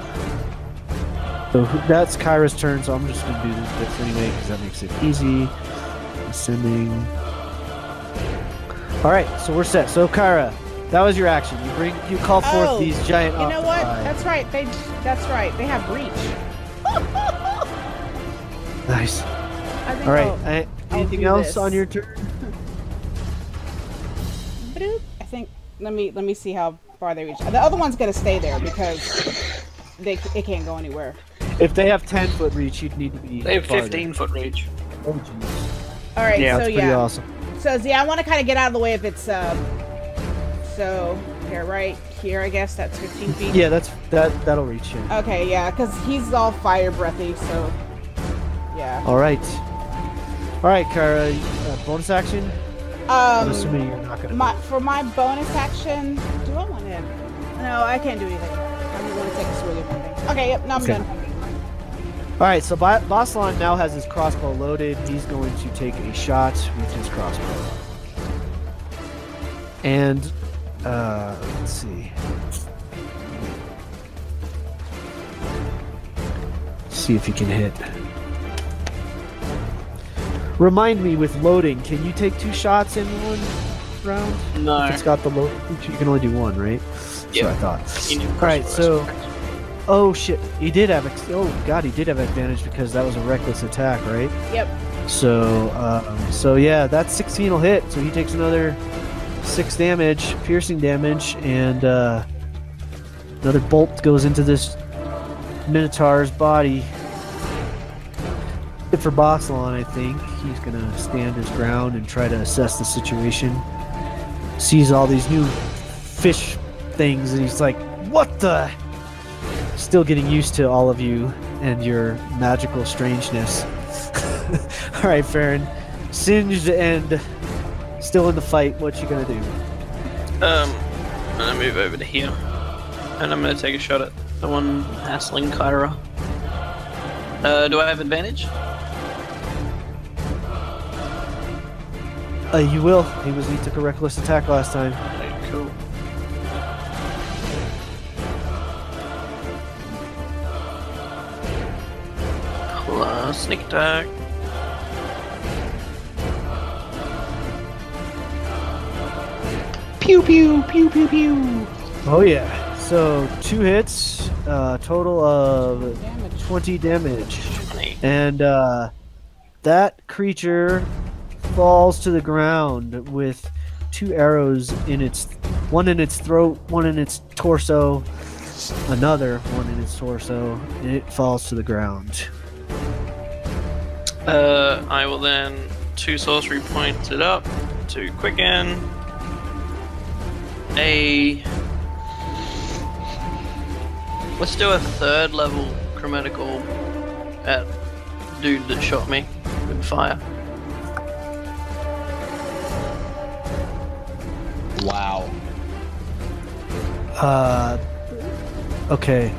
So that's Kyra's turn. So I'm just gonna do this anyway because that makes it easy. Ascending. All right. So we're set. So Kyra, that was your action. You call forth these giant. You know what? octopi. That's right. That's right. They have reach. Nice. I think All right. I'll Anything do else this. on your turn? Bloop. I think let me see how far they reach. The other one's gonna stay there because it can't go anywhere. If they have 10-foot reach, you'd need to be. They have farther. 15-foot reach. Oh, jeez. All right. Yeah, so That's pretty yeah. awesome. So yeah, I want to kind of get out of the way if it's so here, right here. I guess that's 15 feet. Yeah, that'll reach you. Okay. Yeah, because he's all fire breathy. So yeah. All right, Kyra. Bonus action. I'm assuming you're not gonna. For my bonus action, do I want to? No, I can't do anything. I'm going to take a swig of anything. Okay. Yep. No, I'm Okay. done. All right, so Boslan now has his crossbow loaded. He's going to take a shot with his crossbow. And let's see. See if he can hit. Remind me with loading, can you take 2 shots in one round? No. If it's got the load, you can only do 1, right? Yeah. That's what I thought. You need All right, crossbow. so. Oh shit! He did have. Oh god, he did have advantage because that was a reckless attack, right? Yep. So, so yeah, that 16 will hit. So he takes another 6 damage, piercing damage, and another bolt goes into this Minotaur's body. Good for Boxlon, I think. He's gonna stand his ground and try to assess the situation. Sees all these new fish things, and he's like, "What the?" Still getting used to all of you and your magical strangeness. All right, Farron, singed and still in the fight. What you gonna do? I'm gonna move over to here, and I'm gonna take a shot at the one hassling Kyra. Do I have advantage? You will. He took a reckless attack last time. Okay, cool. Sneak attack. Pew pew pew pew pew. Oh yeah. So 2 hits, total of Damage 20 damage. 20. And that creature falls to the ground with 2 arrows in its, one in its throat, one in its torso, another one in its torso, and it falls to the ground. I will then 2 sorcery points it up to quicken. Let's do a 3rd level chromatical at dude that shot me with fire. Wow. Okay.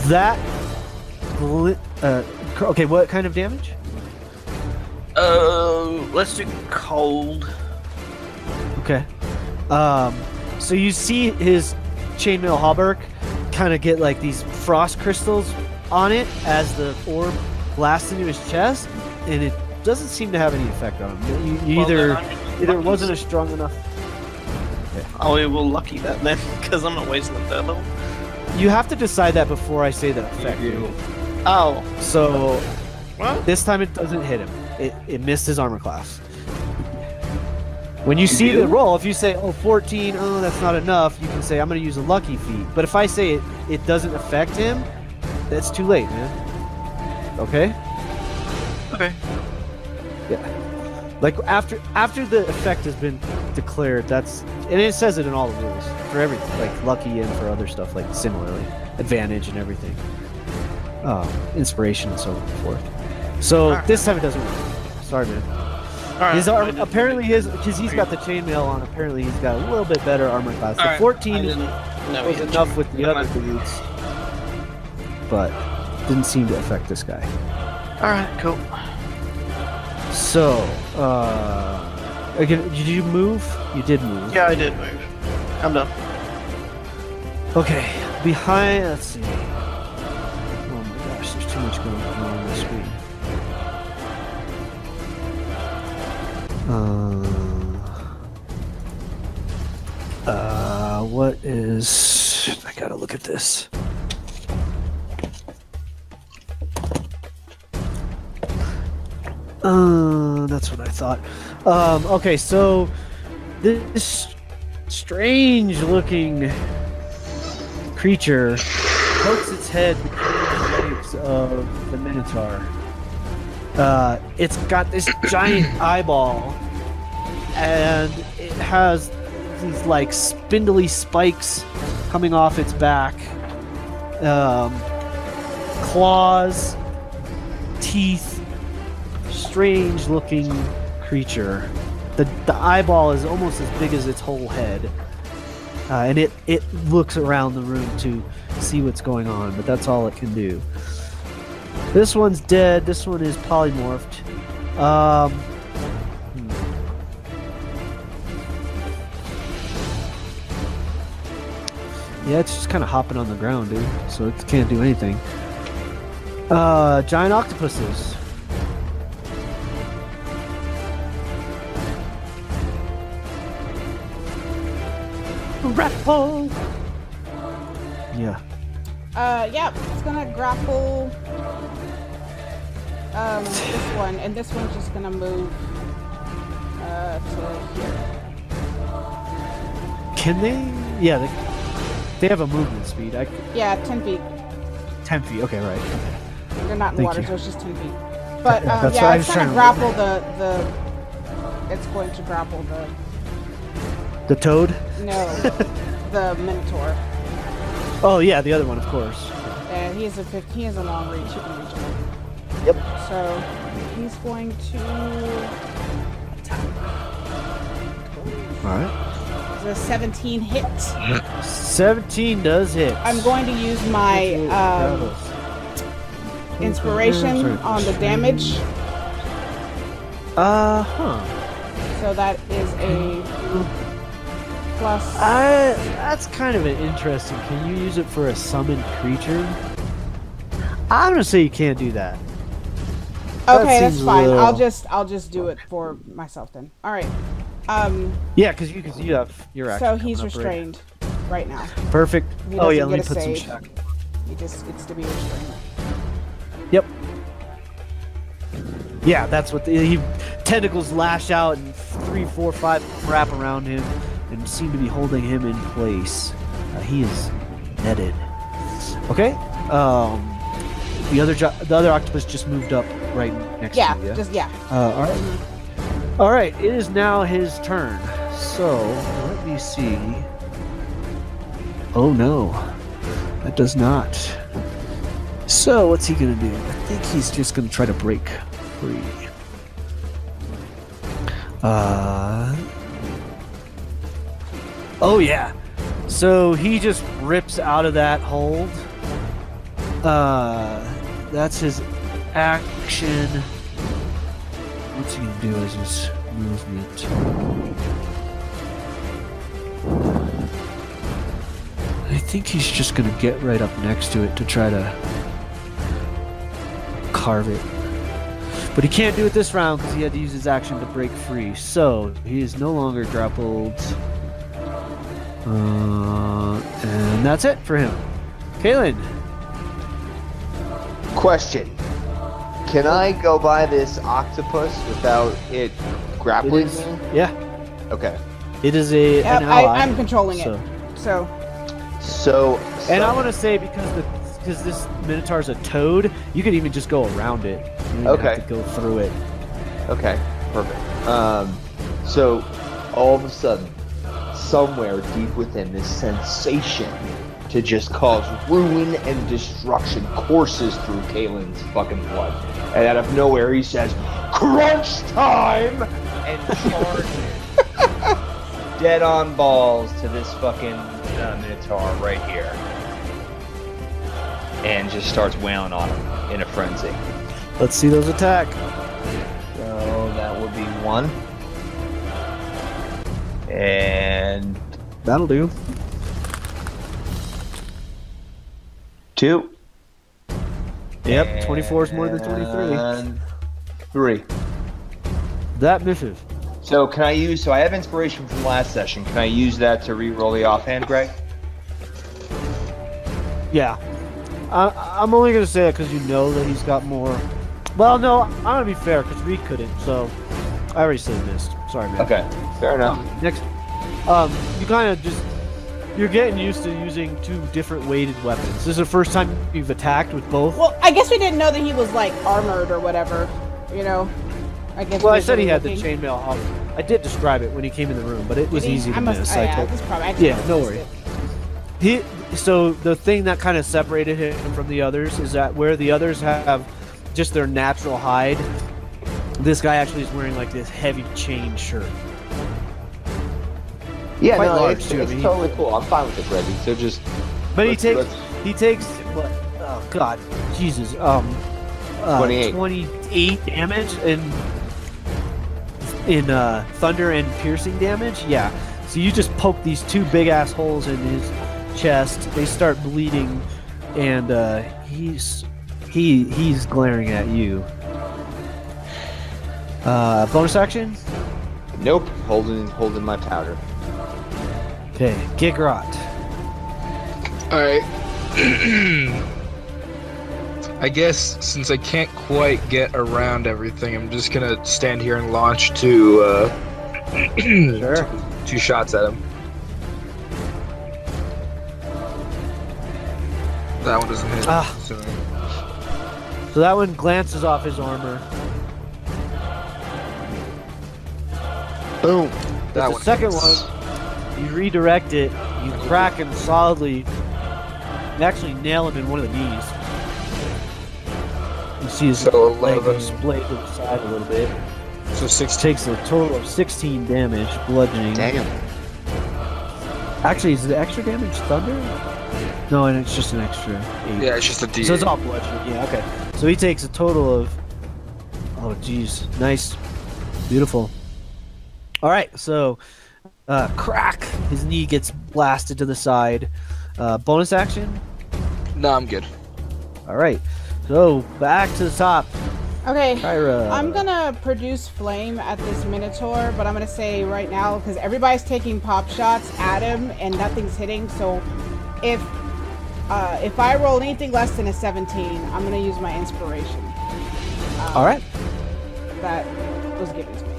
That okay, what kind of damage? Let's do cold. Okay. So you see his chainmail hauberk kind of get like these frost crystals on it as the orb blasts into his chest, and it doesn't seem to have any effect on him. You either it wasn't a strong enough. Okay. Oh, we will lucky that then, because I'm not wasting the 3rd level. You have to decide that before I say the effect. Oh, So what? this time it doesn't hit him. It missed his armor class. When you see the roll, if you say, oh, 14, oh, that's not enough, you can say, I'm going to use a lucky feat. But if I say it doesn't affect him, that's too late, man. Okay? Okay. Yeah. Like, after the effect has been declared, that's... And it says it in all the rules. For everything. Like, lucky and for other stuff, like, similarly. Advantage and everything. Inspiration and so forth. So, this time it doesn't work. Sorry, man. His apparently because he's got the chainmail on. Apparently he's got a little bit better armor class. The 14 was enough with the other dudes, but didn't seem to affect this guy. All right, cool. So, again, did you move? You did move. Yeah, I did move. I'm done. Okay, behind. Let's see. Oh my gosh, there's too much going on on the screen. What is... I gotta look at this. That's what I thought. Okay, so this strange looking creature pokes its head between the legs of the Minotaur. It's got this giant eyeball, and it has these like spindly spikes coming off its back, claws, teeth, strange looking creature. The eyeball is almost as big as its whole head, and it looks around the room to see what's going on, but that's all it can do. This one's dead. This one is polymorphed. Yeah, it's just kind of hopping on the ground, dude. So it can't do anything. Giant octopuses. Grapple. Yeah. Yeah, it's gonna grapple this one, and this one's just gonna move to here. Can they? Yeah, they have a movement speed. Yeah, 10 feet. 10 feet. Okay, right. Okay. They're not in Thank water, you. so it's just 10 feet. But That's yeah, why I it's was gonna trying to grapple it's going to grapple The toad? no, the Minotaur. Oh yeah, the other one, of course. And he has a long reach. He can reach him. Yep. So he's going to attack. All right. The 17 hit. 17 does hit. I'm going to use my inspiration on the damage. So that is a plus. That's kind of an interesting. Can you use it for a summoned creature? I'm gonna say you can't do that. Okay, that's fine. little... I'll just do it for myself then. All right. Yeah, because you have your action. So he's restrained right now. Perfect. He Oh yeah, doesn't let me get a put some save. shackles. He just gets to be restrained. Yep. Yeah, that's what he tentacles lash out and 3, 4, 5 wrap around him and seem to be holding him in place. He is netted. Okay. The other octopus just moved up right next to you. Yeah. All right. All right. It is now his turn. So let me see. Oh no, that does not. So what's he gonna do? I think he's just gonna try to break free. Oh yeah. So he just rips out of that hold. That's his action. What's he gonna do as his movement? I think he's just gonna get right up next to it to try to carve it. But he can't do it this round because he had to use his action to break free. So he is no longer grappled. And that's it for him. Kaylin. Question. Can I go by this octopus without it grappling me? Yeah. Okay. It is an ally. I'm controlling so. it. So. And I want to say because this Minotaur's a toad, you could even just go around it. You don't even have to go through it. Okay. Perfect. So all of a sudden, somewhere deep within, this sensation to just cause ruin and destruction courses through Kaylin's fucking blood. And out of nowhere he says, "Crunch time!" and charges dead on balls to this fucking Minotaur right here. And just starts wailing on him in a frenzy. Let's see those attack. So that would be 1. And that'll do. 2. Yep, 24 is more than 23. And 3. That misses. So can I use? So I have inspiration from last session. Can I use that to re-roll the offhand, Greg? Yeah. I'm only gonna say it because you know that he's got more. Well, no, I'm gonna be fair because Reed couldn't. So I already said missed. Sorry, man. Okay, fair enough. Next, you kind of just. You're getting used to using 2 different weighted weapons. This is the first time you've attacked with both. Well, I guess we didn't know that he was like armored or whatever, you know. I guess. Well, I said he had the chainmail off. I did describe it when he came in the room, but it was easy to miss. Yeah, no worries. So the thing that kind of separated him from the others is that where the others have just their natural hide, this guy actually is wearing like this heavy chain shirt. Yeah, quite no, large, it's too. it's totally cool. I'm fine with it, Reggie. So just. But he takes what? Oh God, Jesus. 28 damage in thunder and piercing damage. Yeah. So you just poke these 2 big ass holes in his chest. They start bleeding, and he's glaring at you. Bonus action? Nope. Holding my powder. Okay, Gigrot. Alright. I guess since I can't quite get around everything, I'm just gonna stand here and launch 2 Sure. 2 shots at him. That one doesn't hit. So that one glances off his armor. Boom. That's the second one. You redirect it. You crack him solidly. You actually nail him in one of the knees. You see his leg splayed to the side a little bit. So 6 takes a total of 16 damage, bludgeoning. Damn. Actually, is the extra damage thunder? No, and it's just an extra 8. Yeah, it's just a D8. So it's all bludgeoning. Yeah, okay. So he takes a total of. Oh, jeez. Nice. Beautiful. All right, so crack. His knee gets blasted to the side. Bonus action? No, I'm good. All right. So back to the top. Okay, Kyra. I'm gonna produce flame at this Minotaur, but I'm gonna say right now, because everybody's taking pop shots at him and nothing's hitting, so if If I roll anything less than a 17, I'm gonna use my inspiration. All right. That was given to me.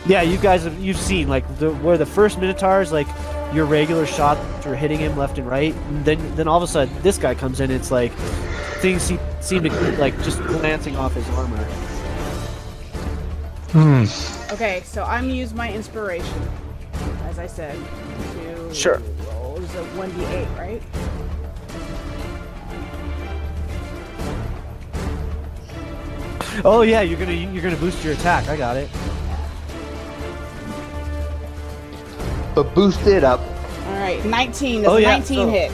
Yeah, you've seen like where the first Minotaurs, like your regular shots are hitting him left and right, and then all of a sudden this guy comes in. It's like things seem to like just glancing off his armor. Okay, so I'm gonna use my inspiration, as I said, to Sure. roll. It's a 1d8, right? Oh yeah, you're gonna boost your attack. I got it. But boost it up. All right, 19. Does Oh, a yeah, 19 so- hit?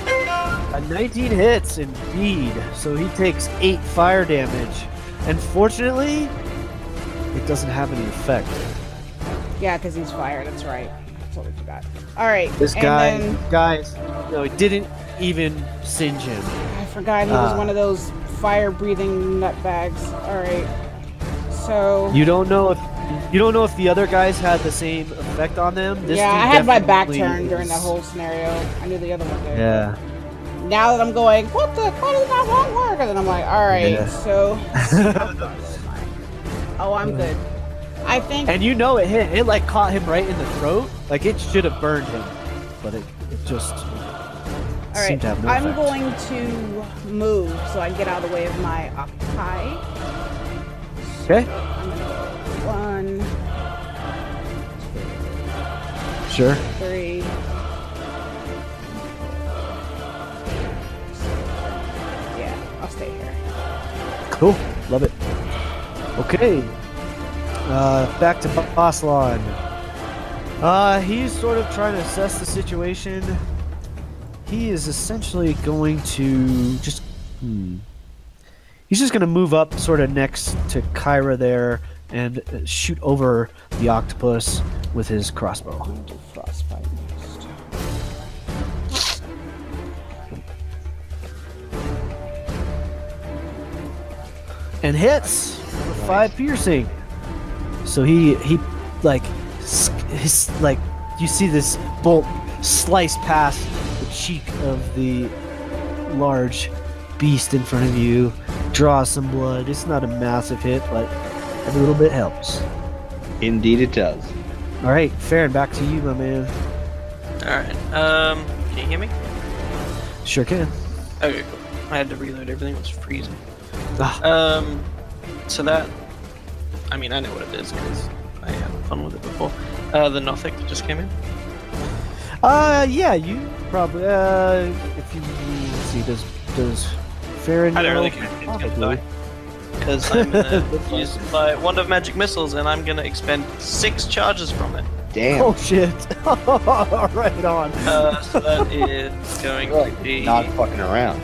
A 19 hits indeed. So he takes 8 fire damage, and fortunately, it doesn't have any effect. Yeah, because he's fire. That's right. I totally forgot. All right. This and guy, then- guys, no, it didn't even singe him. I forgot he was one of those fire-breathing nutbags. All right. So. You don't know if the other guys had the same effect on them. This yeah, dude I had my back definitely turned during is- that whole scenario. I knew the other one did. Yeah. Now that I'm going, why did that one work? And then I'm like, all right, Yeah. so. Oh, I'm good. I think. And you know it hit. It like caught him right in the throat. Like it should have burned him, but it just All seemed right, to have no I'm effect. going to move so I can get out of the way of my octopi. Okay. I'm gonna go 1, Sure. 3. Yeah, I'll stay here. Cool. Love it. Okay. Back to Boslan. He's sort of trying to assess the situation. He is essentially going to just... He's just going to move up sort of next to Kyra there and shoot over the octopus with his crossbow. I'm gonna do frostbite next. And hits for 5 piercing. So he like his like you see this bolt slice past the cheek of the large beast in front of you, draw some blood. It's not a massive hit, but a little bit helps. Indeed it does. All right, Farron, back to you, my man. Alright, can you hear me? Sure can. Okay, cool. I had to reload everything, it was freezing. Ah. So that, I mean, I know what it is because I had fun with it before. The Nothic that just came in. Yeah, you probably. If you let's see, does Farron? I don't know? really care if it's gonna Probably. die. Because I'm gonna use my Wand of Magic Missiles and I'm gonna expend 6 charges from it. Damn. Oh shit! Right on. So that is going to be Not fucking around.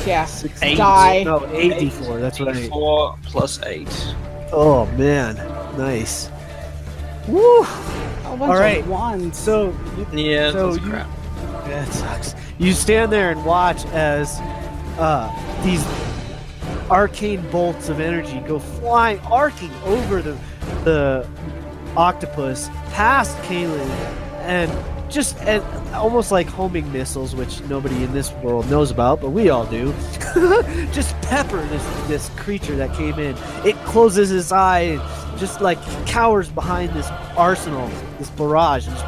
Yeah, 8. die. No, 8d4. That's right. 4 plus 8. Oh man, nice. Woo! A bunch All right. of wands. So Yeah, So that's you- crap. yeah, it sucks. You stand there and watch as these arcane bolts of energy go flying, arcing over the octopus, past Kaylin, and just almost like homing missiles, which nobody in this world knows about, but we all do. Just pepper this creature that came in. It closes its eye and just like cowers behind this arsenal, this barrage. And just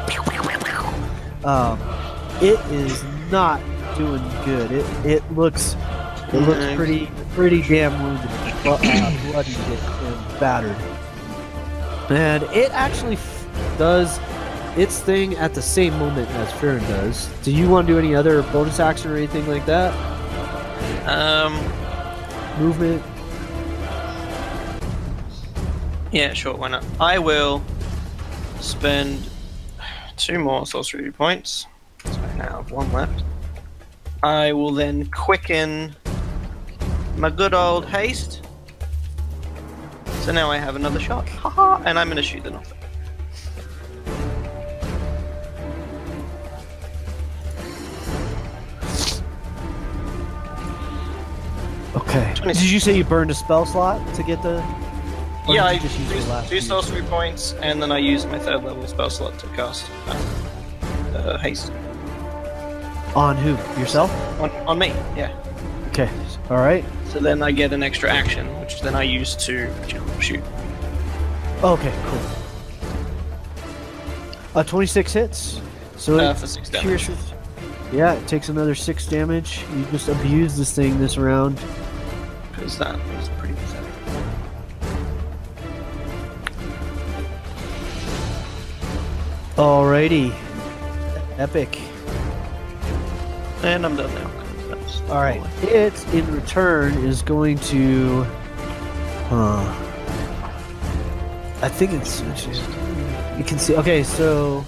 it is not doing good. It looks pretty damn wounded, bloody and battered. And it actually does its thing at the same moment as Farron does. Do you want to do any other bonus action or anything like that? Movement? Yeah, sure, why not? I will spend 2 more sorcery points. So I now have 1 left. I will then quicken my good old haste. So now I have another shot. Haha! And I'm gonna shoot the Nothic. Okay. 26. Did you say you burned a spell slot to get the... or Yeah, did I you just use your last do few? sorcery points, and then I use my 3rd level spell slot to cast haste. On who? Yourself? On me, yeah. Okay. All right. So then I get an extra action, which then I use to shoot. Okay, cool. 26 hits. So For 6 damage. Yeah, it takes another 6 damage. You just abuse this thing this round. Because that was pretty pathetic. Alrighty. Epic. And I'm done now. All right. It, in return, is going to... I think it's... You can see... Okay, so...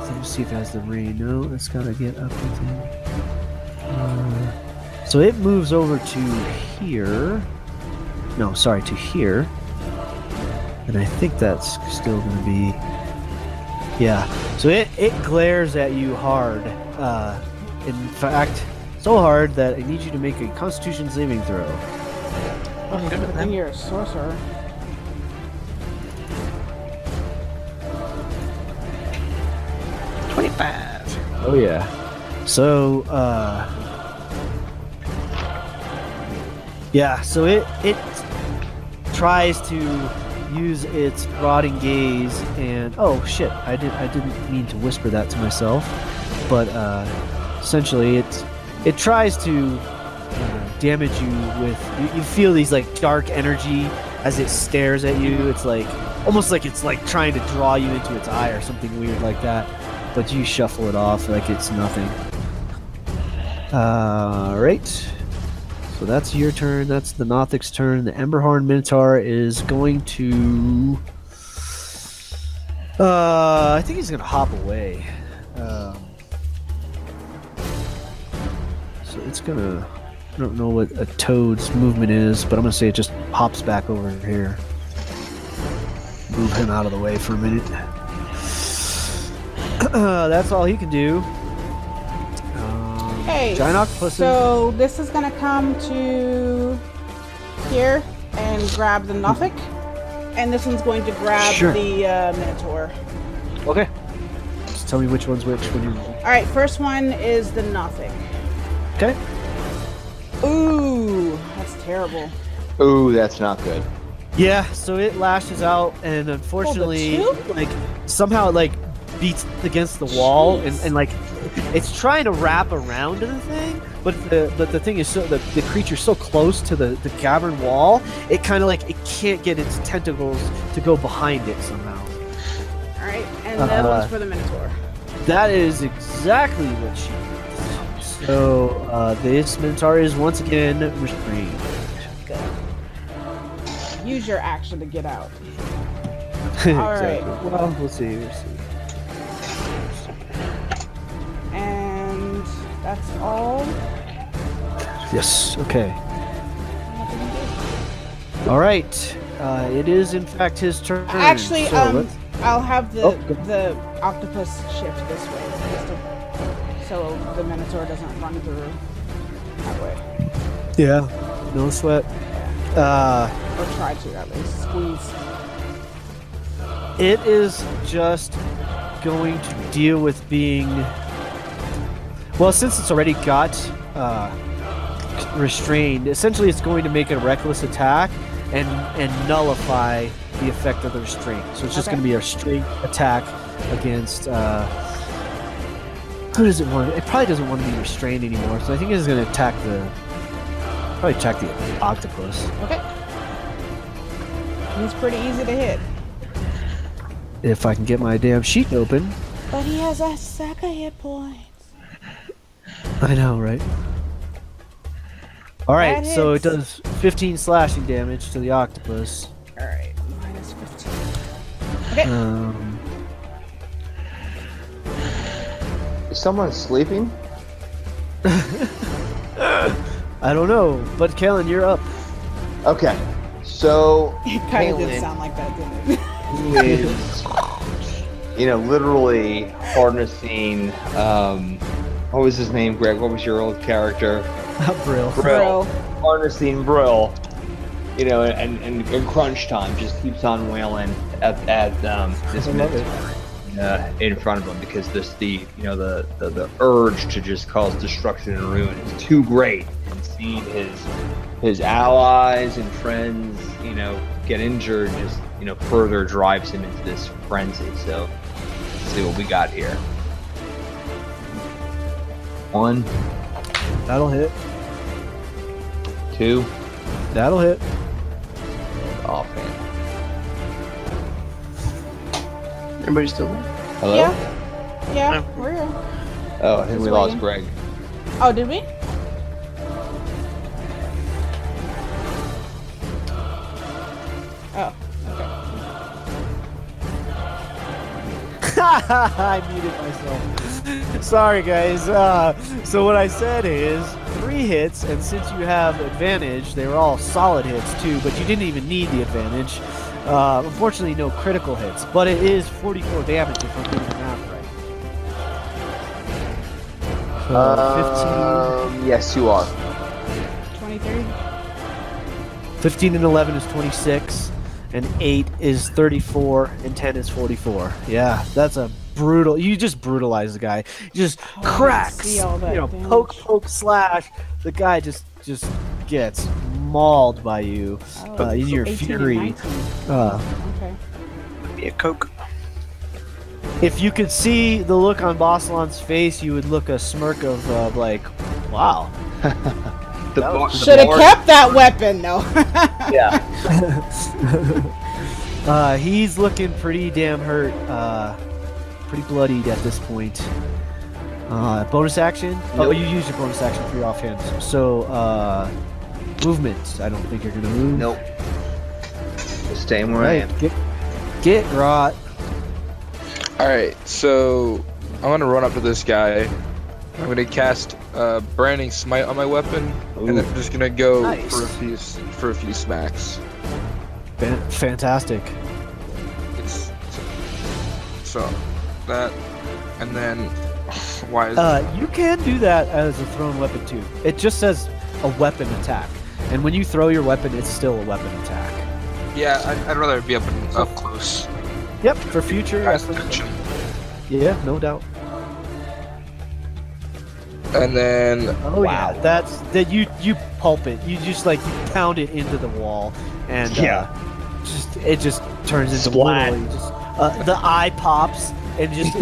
Let's see if it has the range. No, it's got to get up with it. So it moves over to here. No, sorry, to here. And I think that's still going to be... Yeah. So it glares at you hard. In fact, so hard that I need you to make a Constitution saving throw. I'm good with that. You're a sorcerer. Oh yeah. So yeah, so it tries to use its rotting gaze and oh shit, I didn't mean to whisper that to myself, but essentially it tries to damage you with you feel these like dark energy as it stares at you. It's like almost like it's like trying to draw you into its eye or something weird like that. But you shuffle it off like it's nothing. Right. So that's your turn. That's the Nothic's turn. The Emberhorn Minotaur is going to... I think he's going to hop away. So it's going to... I don't know what a toad's movement is, but I'm going to say it just hops back over here. Move him out of the way for a minute. That's all he can do. Hey, so this is gonna come to here and grab the Nothic, and this one's going to grab the Minotaur. Okay. Just tell me which one's which when you... Alright, first one is the Nothic. Okay. Ooh, that's terrible. Ooh, that's not good. Yeah, so it lashes out, and unfortunately, like somehow it like beats against the wall, and like it's trying to wrap around the thing, but the thing is so the creature's so close to the cavern wall, it kind of like it can't get its tentacles to go behind it somehow. All right, and the other one's for the Minotaur. That is exactly what she needs. So this Minotaur is once again restrained. Good. Use your action to get out. Exactly. All right. Well, we'll see. And that's all. Yes. Okay. All right. It is in fact his turn. Actually, so I'll have the octopus shift this way, just so the Minotaur doesn't run through that way. Yeah. No sweat. Or try to at least squeeze. It is just going to deal with being... Well, since it's already got restrained, essentially it's going to make a reckless attack and nullify the effect of the restraint. So it's just going to be a straight attack against... who does it want? It probably doesn't want to be restrained anymore, so I think it's going to attack the... Probably attack the octopus. Okay. He's pretty easy to hit. If I can get my damn sheet open. But he has a sack of hit points. I know, right? Alright, so it does 15 slashing damage to the octopus. Alright, minus 15. Okay. Is someone sleeping? I don't know, but Kalen, you're up. Okay, so It kind of did sound like that, didn't it? who is, literally harnessing, what was his name, Greg? What was your old character? Brill. Harnessing Brill, and crunch time just keeps on wailing at this minute. in front of him because the urge to just cause destruction and ruin is too great, and seeing his allies and friends get injured just further drives him into this frenzy. So let's see what we got here. 1, That'll hit. 2. That'll hit. Offhand. Everybody still there? Hello? Yeah, we're here. Oh, I think we Just lost waiting. Greg. Oh, did we? Oh, okay. I muted myself. Sorry, guys. So what I said is 3 hits, and since you have advantage, they were all solid hits too, but you didn't even need the advantage. Unfortunately, no critical hits, but it is 44 damage if I'm doing the math right. 15. Yes, you are. 23. 15 and 11 is 26, and 8 is 34, and 10 is 44. Yeah, that's a brutal. You just brutalize the guy. You just cracks. see all that damage. Poke, slash. The guy just gets mauled by you in your 18 and fury. 19. Okay. Be a Coke. If you could see the look on Bossalon's face, you would look a smirk of like, wow. Should have kept that weapon, no. Yeah. He's looking pretty damn hurt. Pretty bloodied at this point. Bonus action? Oh, Nope. you use your bonus action for your offhand. So, movement. I don't think you're gonna move. Nope. Just staying where I am. Get rot. Alright, so I'm gonna run up to this guy. I'm gonna cast Branding Smite on my weapon, and then I'm just gonna go Nice. for a few smacks. Fantastic. So that, and then why is You can do that as a thrown weapon too. It just says a weapon attack, and when you throw your weapon, it's still a weapon attack. yeah? I'd rather be up close. Yep, for future. Action. Yeah, no doubt. And then Oh yeah, that's that. You pulp it. You just you pound it into the wall, and it just turns into Splat. literally just the eye pops and just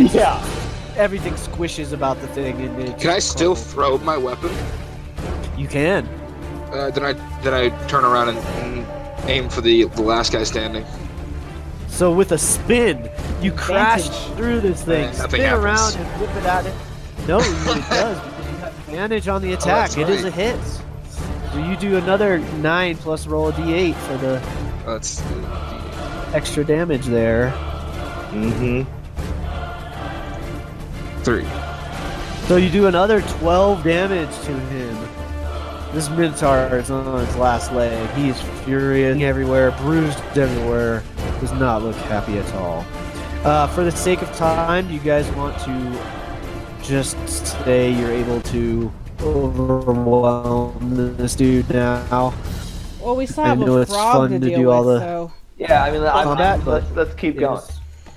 everything squishes about the thing. And it can I just still crumbles. throw my weapon? You can. Then I turn around and aim for the last guy standing. So with a spin, you crash through this thing, Nothing spin happens. around and whip it at it. No, it does because you have advantage on the attack. that's It is right. a hit. So you do another 9 plus roll a d8 for the That's extra damage there. Mm-hmm. 3. So you do another 12 damage to him. This Minotaur is on his last leg. He is furious everywhere, bruised everywhere. Does not look happy at all. For the sake of time, do you guys want to just say you're able to overwhelm this dude now? Well, we still I have know a it's frog fun to to deal do all with, the- so Yeah, I mean, Combat, but let's keep going.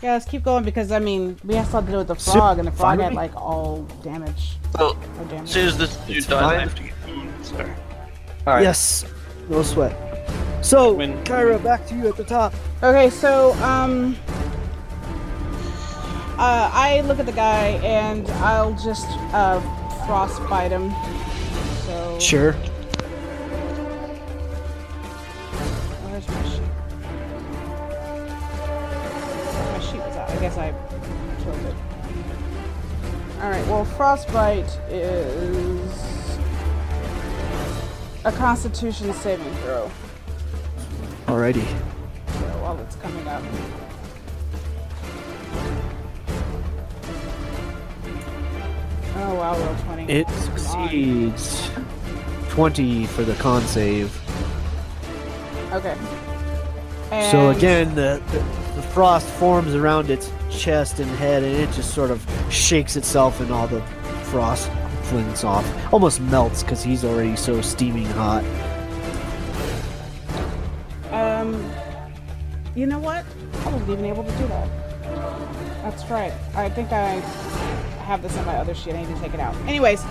yeah, let's keep going because I mean we have to deal with the So- frog, and the frog fine had with all damage. Well, No damage. as soon as this dude It's dies, fine. I have to get food. So. All right. Yes, no sweat. So, When- Kyra, back to you at the top. Okay, so I look at the guy and I'll just frostbite him. So Sure. where's my sheet? My sheet was out. I guess I killed it. Alright, well frostbite is a constitution saving throw. Alrighty. So while it's coming up. Oh wow, roll 20. It succeeds. 20 for the con save. Okay. So And- again, the frost forms around its chest and head, and it just sort of shakes itself, and all the frost flings off. Almost melts because he's already so steaming hot. You know what? I wasn't even able to do that. That's right. I think I have this on my other sheet. I need to take it out. Anyways,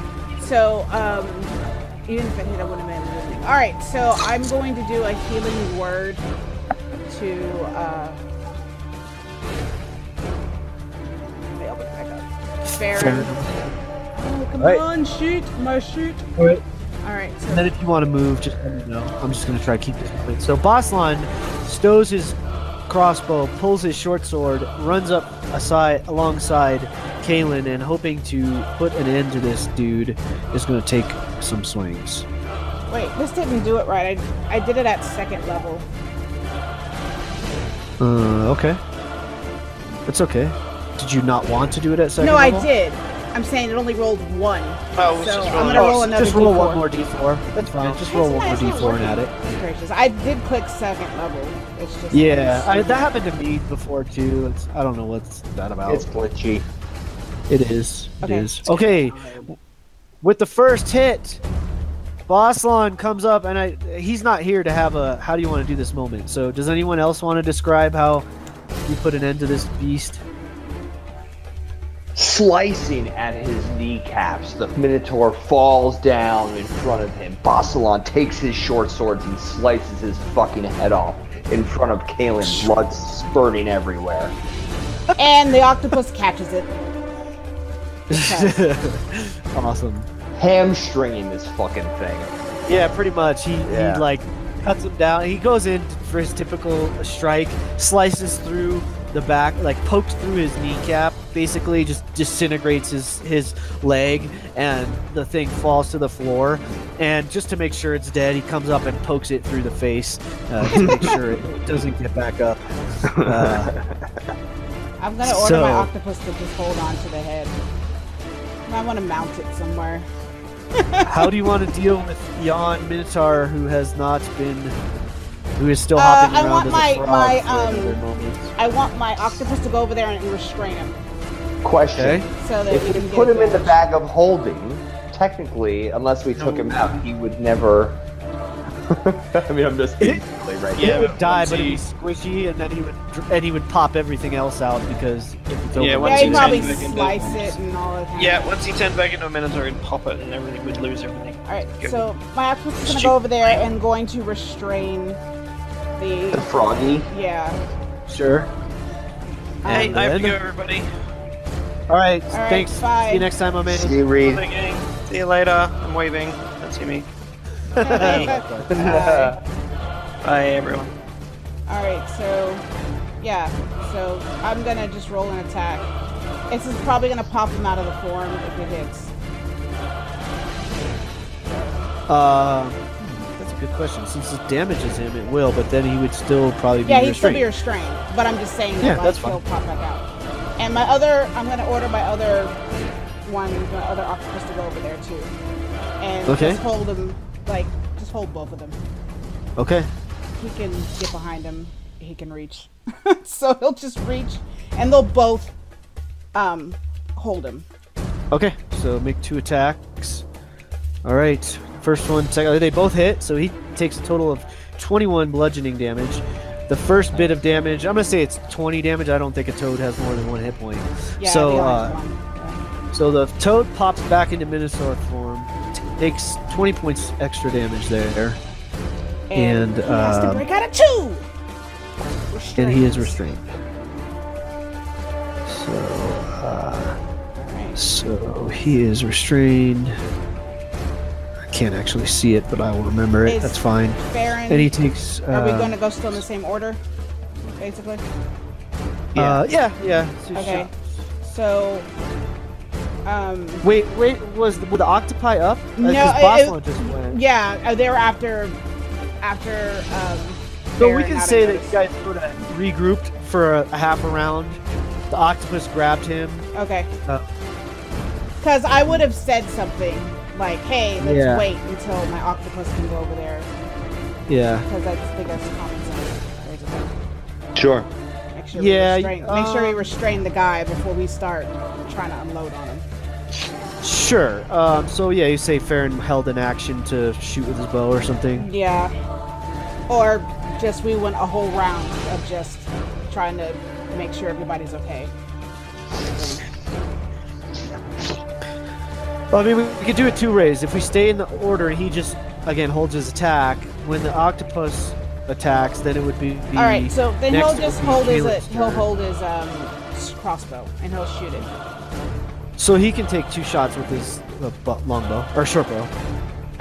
so, even if it hit, I wouldn't have been moving. Alright, so I'm going to do a healing word to, let me open it back up. Farron. Oh, come on, shoot! My shoot! Alright, so... And then if you want to move, just let me know. I'm just going to try to keep this moving. So Bossline stows his crossbow, pulls his short sword, runs up alongside Kalen, and hoping to put an end to this dude, is going to take some swings. Wait, this didn't do it right. I did it at 2nd level. Okay. That's okay. Did you not want to do it at 2nd No, level? I did. I'm saying it only rolled 1. Oh, so just I'm roll gonna roll another Just roll D4. one more d4. That's fine. Just roll one more d4 and add it. Gracious. I did click 2nd level. It's just Yeah, that happened to me before too. I don't know what's that about. It's glitchy. It is. Okay. It is. Okay. With the first hit, Bosslan comes up, and he's not here to have a how do you want to do this moment. So does anyone else want to describe how you put an end to this beast? Slicing at his kneecaps, the Minotaur falls down in front of him. Bossalon takes his short swords and slices his fucking head off in front of Kalen, blood spurting everywhere. And the octopus catches it. Awesome. Hamstringing this fucking thing. Yeah, pretty much. He Yeah. like cuts him down. He goes in for his typical strike, slices through the back, like pokes through his kneecap, basically just disintegrates his leg, and the thing falls to the floor. And just to make sure it's dead, he comes up and pokes it through the face to make sure it doesn't get back up. I'm gonna order my octopus to just hold on to the head. I want to mount it somewhere. How do you want to deal with Jan Minotaur, who is still hopping around as a frog for another moment? I want my octopus to go over there and restrain him. Question. Okay. So that If we we can put get him in the damage. bag of holding, technically, unless we took him out, he would never... I mean, I'm just instantly right He now. would die, but once he'd be squishy, and then he would pop everything else out because if it's over. Yeah, Yeah, once he'd he probably turns back into- slice it and all that. Yeah, once he turned back into a Minotaur, he'd pop it and everything would lose everything. Alright, so my octopus is gonna go over there and going to restrain The the... froggy. Yeah. Sure. Hey, And I have to then- go, everybody. All right. All right, Thanks. bye. See you next time, my man. See you, Reed. Bye, gang. See you later. I'm waving. Don't see me. Bye, everyone. Alright, so... Yeah, so I'm gonna just roll an attack. This is probably gonna pop him out of the form if it hits. That's a good question. Since it damages him, it will, but then he would still probably be Yeah, he'd still restrained. be restrained, but I'm just saying Yeah, that that's he'll fine. pop back out. And my other, I'm gonna order my other octopus to go over there too. And Okay. just hold him, like, just hold both of them. Okay. He can get behind him, he can reach. So he'll just reach, and they'll both, hold him. Okay. So make 2 attacks. All right. First one, second. They both hit, so he takes a total of 21 bludgeoning damage. The first bit of damage, I'm gonna say it's 20 damage. I don't think a toad has more than 1 hit point. Yeah, So, the orange one. Yeah. So the toad pops back into Minotaur form, takes 20 points extra damage there, and he has to break out of 2! and he is restrained. So, Alright. so he is restrained. I can't actually see it, but I will remember it. Is That's fine. Farron, And he takes. are we going to go still in the same order, basically? Yeah. Okay. So, Wait, were the octopi up? No, Bossland just went. yeah, they were after, So we Farron can had say a that notice. you guys sort of regrouped for a half a round. The octopus grabbed him. Okay. Uh, Because I would have said something like, hey, let's Yeah. wait until my octopus can go over there. Yeah. Because I just think that's common sense. Basically. Sure. Make sure Yeah, make sure we restrain the guy before we start trying to unload on him. Sure. So yeah, you say Farron held an action to shoot with his bow or something. Yeah. Or just we went a whole round of just trying to make sure everybody's okay. Well, I mean, we could do it 2 ways. If we stay in the order and he just, again, holds his attack, when the octopus attacks, then it would be. All right, so then he'll just hold his crossbow and he'll shoot it. So he can take 2 shots with his longbow or short bow.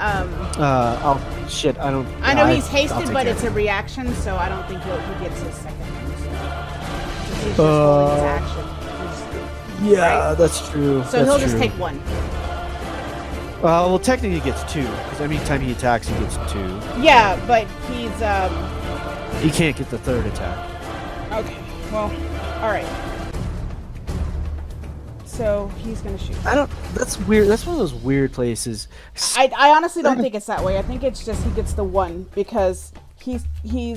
Oh shit! I don't. I know he's hasted, but it's a reaction, so I don't think he gets his second one. So he's just holding his action. Yeah, right? that's true. So he'll just take 1. Well, technically he gets 2 because every time he attacks, he gets 2. Yeah, but he's He can't get the 3rd attack. Okay. Well, all right. So he's gonna shoot. That's weird. That's one of those weird places. I honestly don't think it's that way. I think it's just he gets the 1 because he's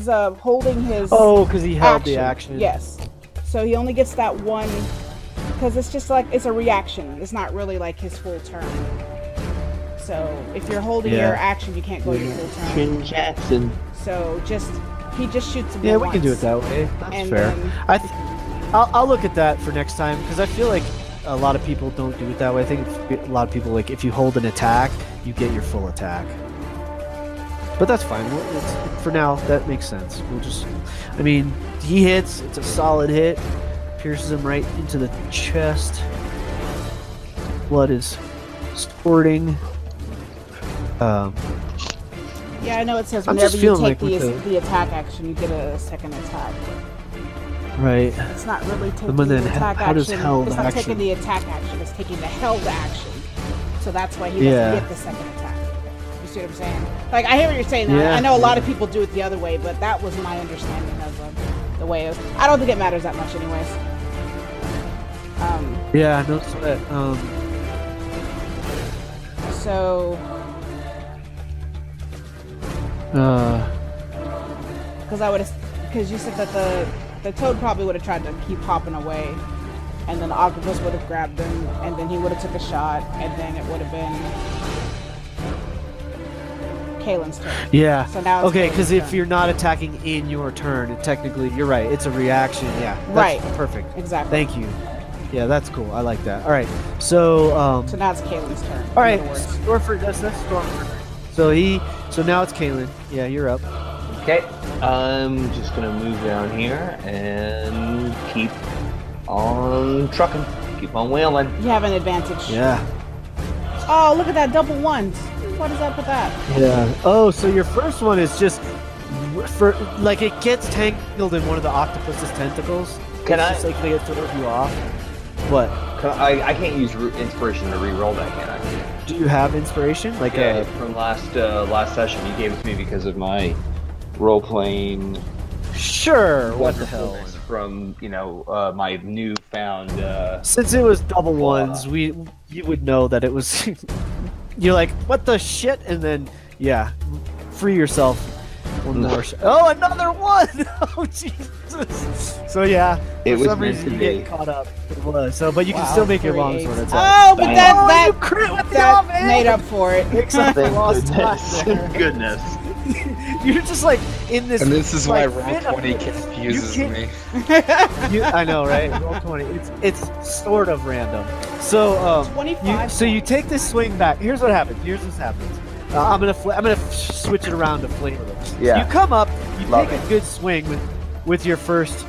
holding his. Oh, because he held the action. Yes. So he only gets that 1 because it's just like it's a reaction. It's not really like his full turn. So if you're holding your action, you can't go your full turn. Jackson. So he just shoots him. Yeah, we once. can do it that way. That's And fair. then- I'll look at that for next time because I feel like a lot of people don't do it that way. I think a lot of people, like, if you hold an attack, you get your full attack. But that's fine. For now, that makes sense. We'll just, I mean, he hits. It's a solid hit. Pierces him right into the chest. Blood is squirting. Yeah, I know it says I'm whenever just you feeling take like the attack action, you get a second attack. Right. It's not really taking But then the attack how does action. held It's not action? taking the attack action. It's taking the held action. So that's why he doesn't get the second attack. You see what I'm saying? Like, I hear what you're saying. Yeah. I know a lot of people do it the other way, but that was my understanding of the way. I don't think it matters that much, anyways. Yeah, no sweat. So. Because you said that the toad probably would have tried to keep hopping away, and then the octopus would have grabbed him, and then he would have took a shot, and then it would have been Kaylin's turn. Yeah. So now it's okay, because Kaylin's if turn. you're not attacking in your turn, technically, you're right. It's a reaction. Yeah. That's Right. Perfect. Exactly. Thank you. Yeah, that's cool. I like that. All right. So. So now it's Kaylin's turn. All right. in other words. Stormford. That's Stormford. So now it's Kaylin. Yeah, you're up. Okay, I'm just gonna move down here and keep on trucking. Keep on wheeling. You have an advantage. Yeah. Oh, look at that double ones. What is up with that? Yeah. Oh, so your first one is just like it gets tangled in one of the octopus's tentacles. Can It's I? just like they throw you off. What? I can't use inspiration to re-roll that, can I? Do you have inspiration? Like Yeah, from last session, you gave it to me because of my role-playing. Sure. What the hell? From my newfound. Since it was double ones, you would know that it was. You're like, what the shit, and then free yourself. One more. Oh, another one! Oh Jesus! So yeah, It for was some meant reason to you be. get caught up. It was. So, but you can Wow, still make your 3 longsword eights. attack. Oh, but you that crit with the that offhand! made up for it. Except for lost time Goodness. there. Goodness. You're just like in this. And this is why like, fit of- Roll20 confuses you me. I know, right? Roll20. It's sort of random. So 25 so you take this swing back. Here's what happens. Here's what happens. I'm gonna switch it around to flavor. Yeah. You come up. You Love take it. a good swing with your first.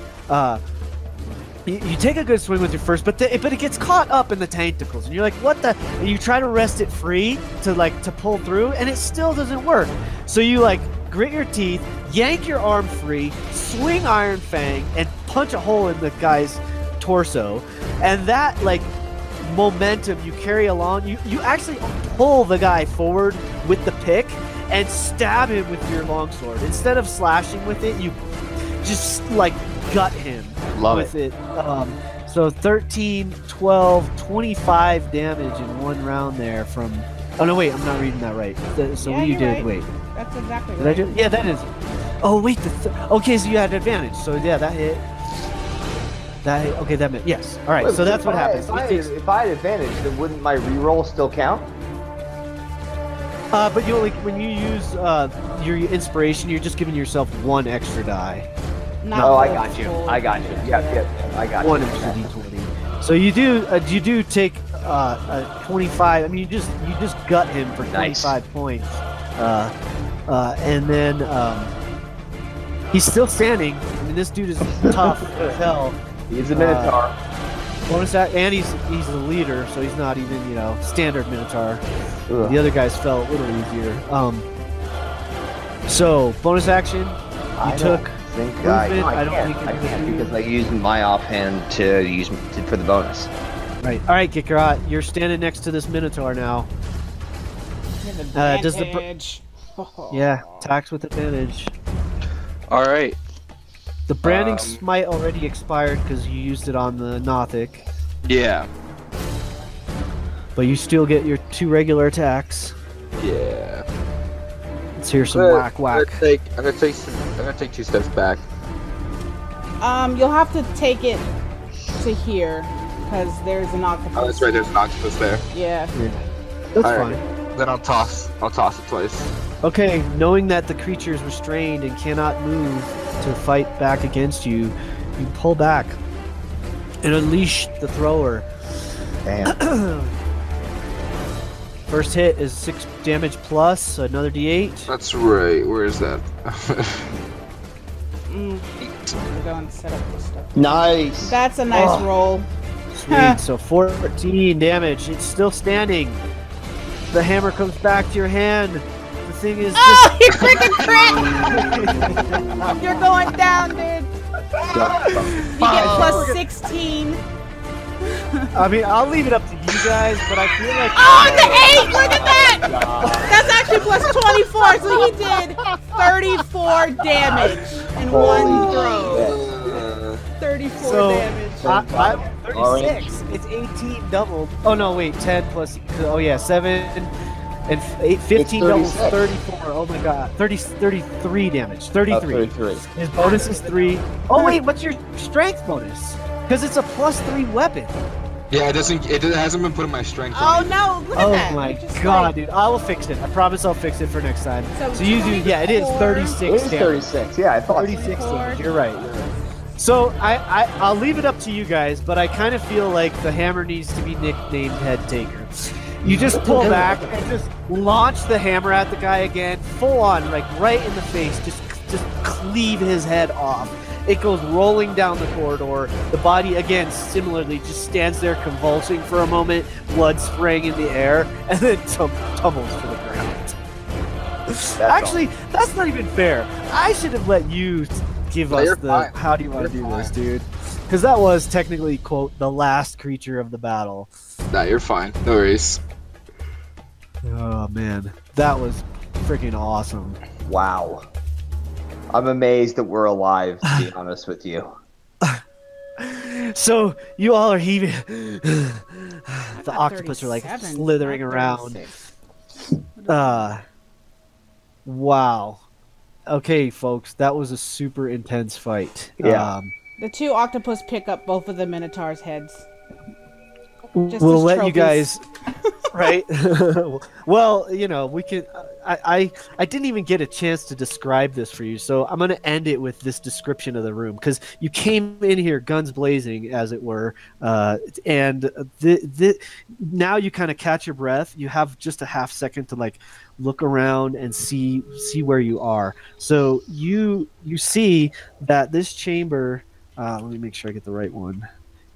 You take a good swing with your first, but it gets caught up in the tentacles, and you're like, "What the?" And you try to wrest it free to pull through, and it still doesn't work. So you grit your teeth, yank your arm free, swing Iron Fang, and punch a hole in the guy's torso, and that momentum you carry along, you actually pull the guy forward with the pick and stab him with your longsword instead of slashing with it. You just gut him. Love with it. So 13, 12, 25 damage in one round there from. Oh no, wait, I'm not reading that right. So Yeah, you you're did. right. Wait, That's exactly did I right. do? Yeah, that is. Oh wait, okay, so you had advantage. So yeah, that hit. Okay, that meant yes. All right, so that's what happens. If I had advantage, then wouldn't my re-roll still count? But you only when you use your inspiration, you're just giving yourself one extra die. Not Oh, I full- got you. full I got you. damage. Yep, I got you. One extra d20. So you do take a 25. I mean, you just gut him for 25 points. And then he's still standing. I mean, this dude is tough as hell. He's a Minotaur. Bonus act, and he's the leader, so he's not even standard Minotaur. Ugh. The other guys felt a little easier. So bonus action, you took. I can't because I used my offhand for the bonus. Right. All right, Gikarat, you're standing next to this Minotaur now. Does the yeah, attacks with advantage. All right. The branding smite already expired because you used it on the Nothic. Yeah. But you still get your 2 regular attacks. Yeah. Let's hear some whack. I'm gonna take 2 steps back. You'll have to take it to here because there's an octopus. Oh, that's right. There's an octopus there. Yeah. That's All fine. right. Then I'll toss it twice. Okay, knowing that the creature is restrained and cannot move to fight back against you, you pull back and unleash the thrower. Damn. First hit is 6 damage plus another d8. That's right. Where is that? We'll go and set up this stuff. Nice. That's a nice roll. Sweet. So 14 damage. It's still standing. The hammer comes back to your hand. The thing is. Oh, you freaking crit! You're going down, dude. You get plus 16. I mean, I'll leave it up to you guys, but I feel like. Oh, the 8! Look at that! That's actually plus 24, so he did 34 damage in one throw. 34 damage. I'm 36. It's 18 doubled. Oh no, wait, 10 plus. Oh yeah, 7 and 8, 15 doubles 34. Oh my god, 33 damage. 33. 33. His bonus is 3. Oh wait, what's your strength bonus? Because it's a +3 weapon. Yeah, it hasn't been put in my strength. Oh no, look at that. Oh my You're just god, like- dude. I will fix it. I promise I'll fix it for next time. So you do, yeah, it is 36 It is damage. 36. Yeah, I thought. 36 damage. You're right. So I'll leave it up to you guys, but I kind of feel like the hammer needs to be nicknamed Head Taker. You just pull back and just launch the hammer at the guy again, full on, like right in the face. Just cleave his head off. It goes rolling down the corridor. The body, again, similarly, just stands there convulsing for a moment, blood spraying in the air, and then tumbles to the ground. Actually, that's not even fair. I should have let you give us the fine. how do you want to do this, dude? Because that was technically, quote, the last creature of the battle. Nah, you're fine. No worries. Oh, man. That was freaking awesome. Wow. I'm amazed that we're alive, to be honest with you. So, you all are heaving. The octopus are like 37, slithering not around. 36. Wow. Okay, folks, that was a super intense fight. Yeah. The 2 octopus pick up both of the Minotaur's heads. Just We'll as let you trophies. guys, right? Well, we can. I didn't even get a chance to describe this for you, so I'm gonna end it with this description of the room because you came in here guns blazing, as it were, and now you kind of catch your breath. You have just a half second to look around and see where you are. So you see that this chamber. Let me make sure I get the right one.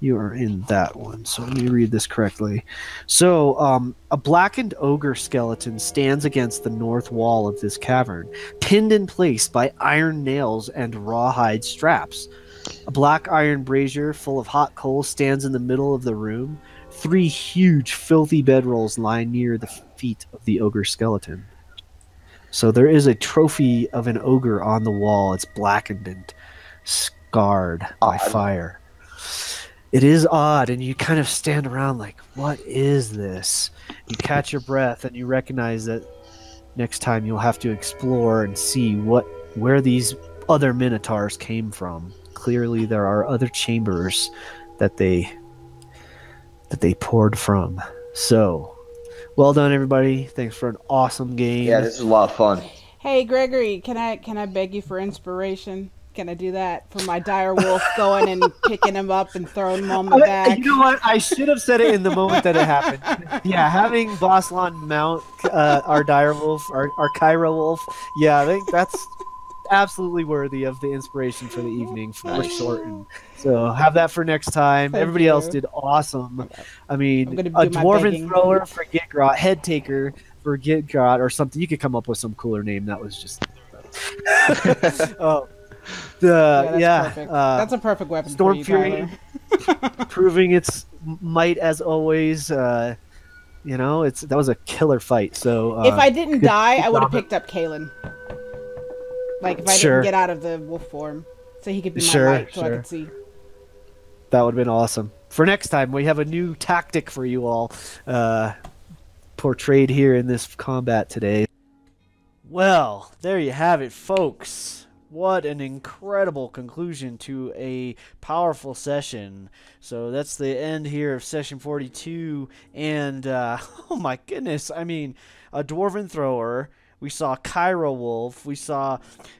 You are in that one, so let me read this correctly. So, a blackened ogre skeleton stands against the north wall of this cavern, pinned in place by iron nails and rawhide straps. A black iron brazier full of hot coals stands in the middle of the room. 3 huge, filthy bedrolls lie near the feet of the ogre skeleton. So there is a trophy of an ogre on the wall. It's blackened and scarred by fire. It is odd, and you kind of stand around like, what is this? You catch your breath, and you recognize that next time you'll have to explore and see where these other minotaurs came from. Clearly, there are other chambers that they poured from. So, well done, everybody. Thanks for an awesome game. Yeah, this is a lot of fun. Hey, Gregory, can I beg you for inspiration? Can I do that for my dire wolf going and picking him up and throwing him on the back? You know what? I should have said it in the moment that it happened. Yeah, having Boslan mount our dire wolf, our Kyra wolf. Yeah, I think that's absolutely worthy of the inspiration for the evening for short. So have that for next time. Thank Everybody you. else did awesome. I mean, I'm gonna a do my dwarven begging. thrower for Gitgrot, head taker for Gitgrot, or something. You could come up with some cooler name. That was just. Oh. That's perfect. That's a perfect weapon Storm for you, Fury, Tyler. proving its might as always. You know, that was a killer fight. So If I didn't die, good I would have job. picked up Kalen. Like if I Sure. didn't get out of the wolf form, so he could be my Sure, light, so I sure. could see. That would have been awesome. For next time, we have a new tactic for you all portrayed here in this combat today. Well, there you have it, folks. What an incredible conclusion to a powerful session. So that's the end here of session 42. And, oh my goodness, I mean, a Dwarven Thrower. We saw Kyra Wolf. We saw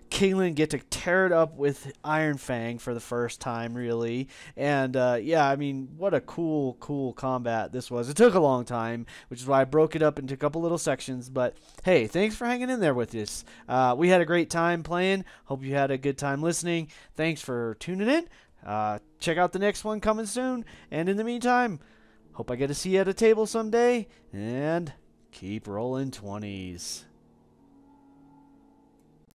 Kaylin get to tear it up with Iron Fang for the first time, really. And, yeah, I mean, what a cool combat this was. It took a long time, which is why I broke it up into a couple little sections. But, hey, thanks for hanging in there with us. We had a great time playing. Hope you had a good time listening. Thanks for tuning in. Check out the next one coming soon. And in the meantime, hope I get to see you at a table someday. And keep rolling 20s.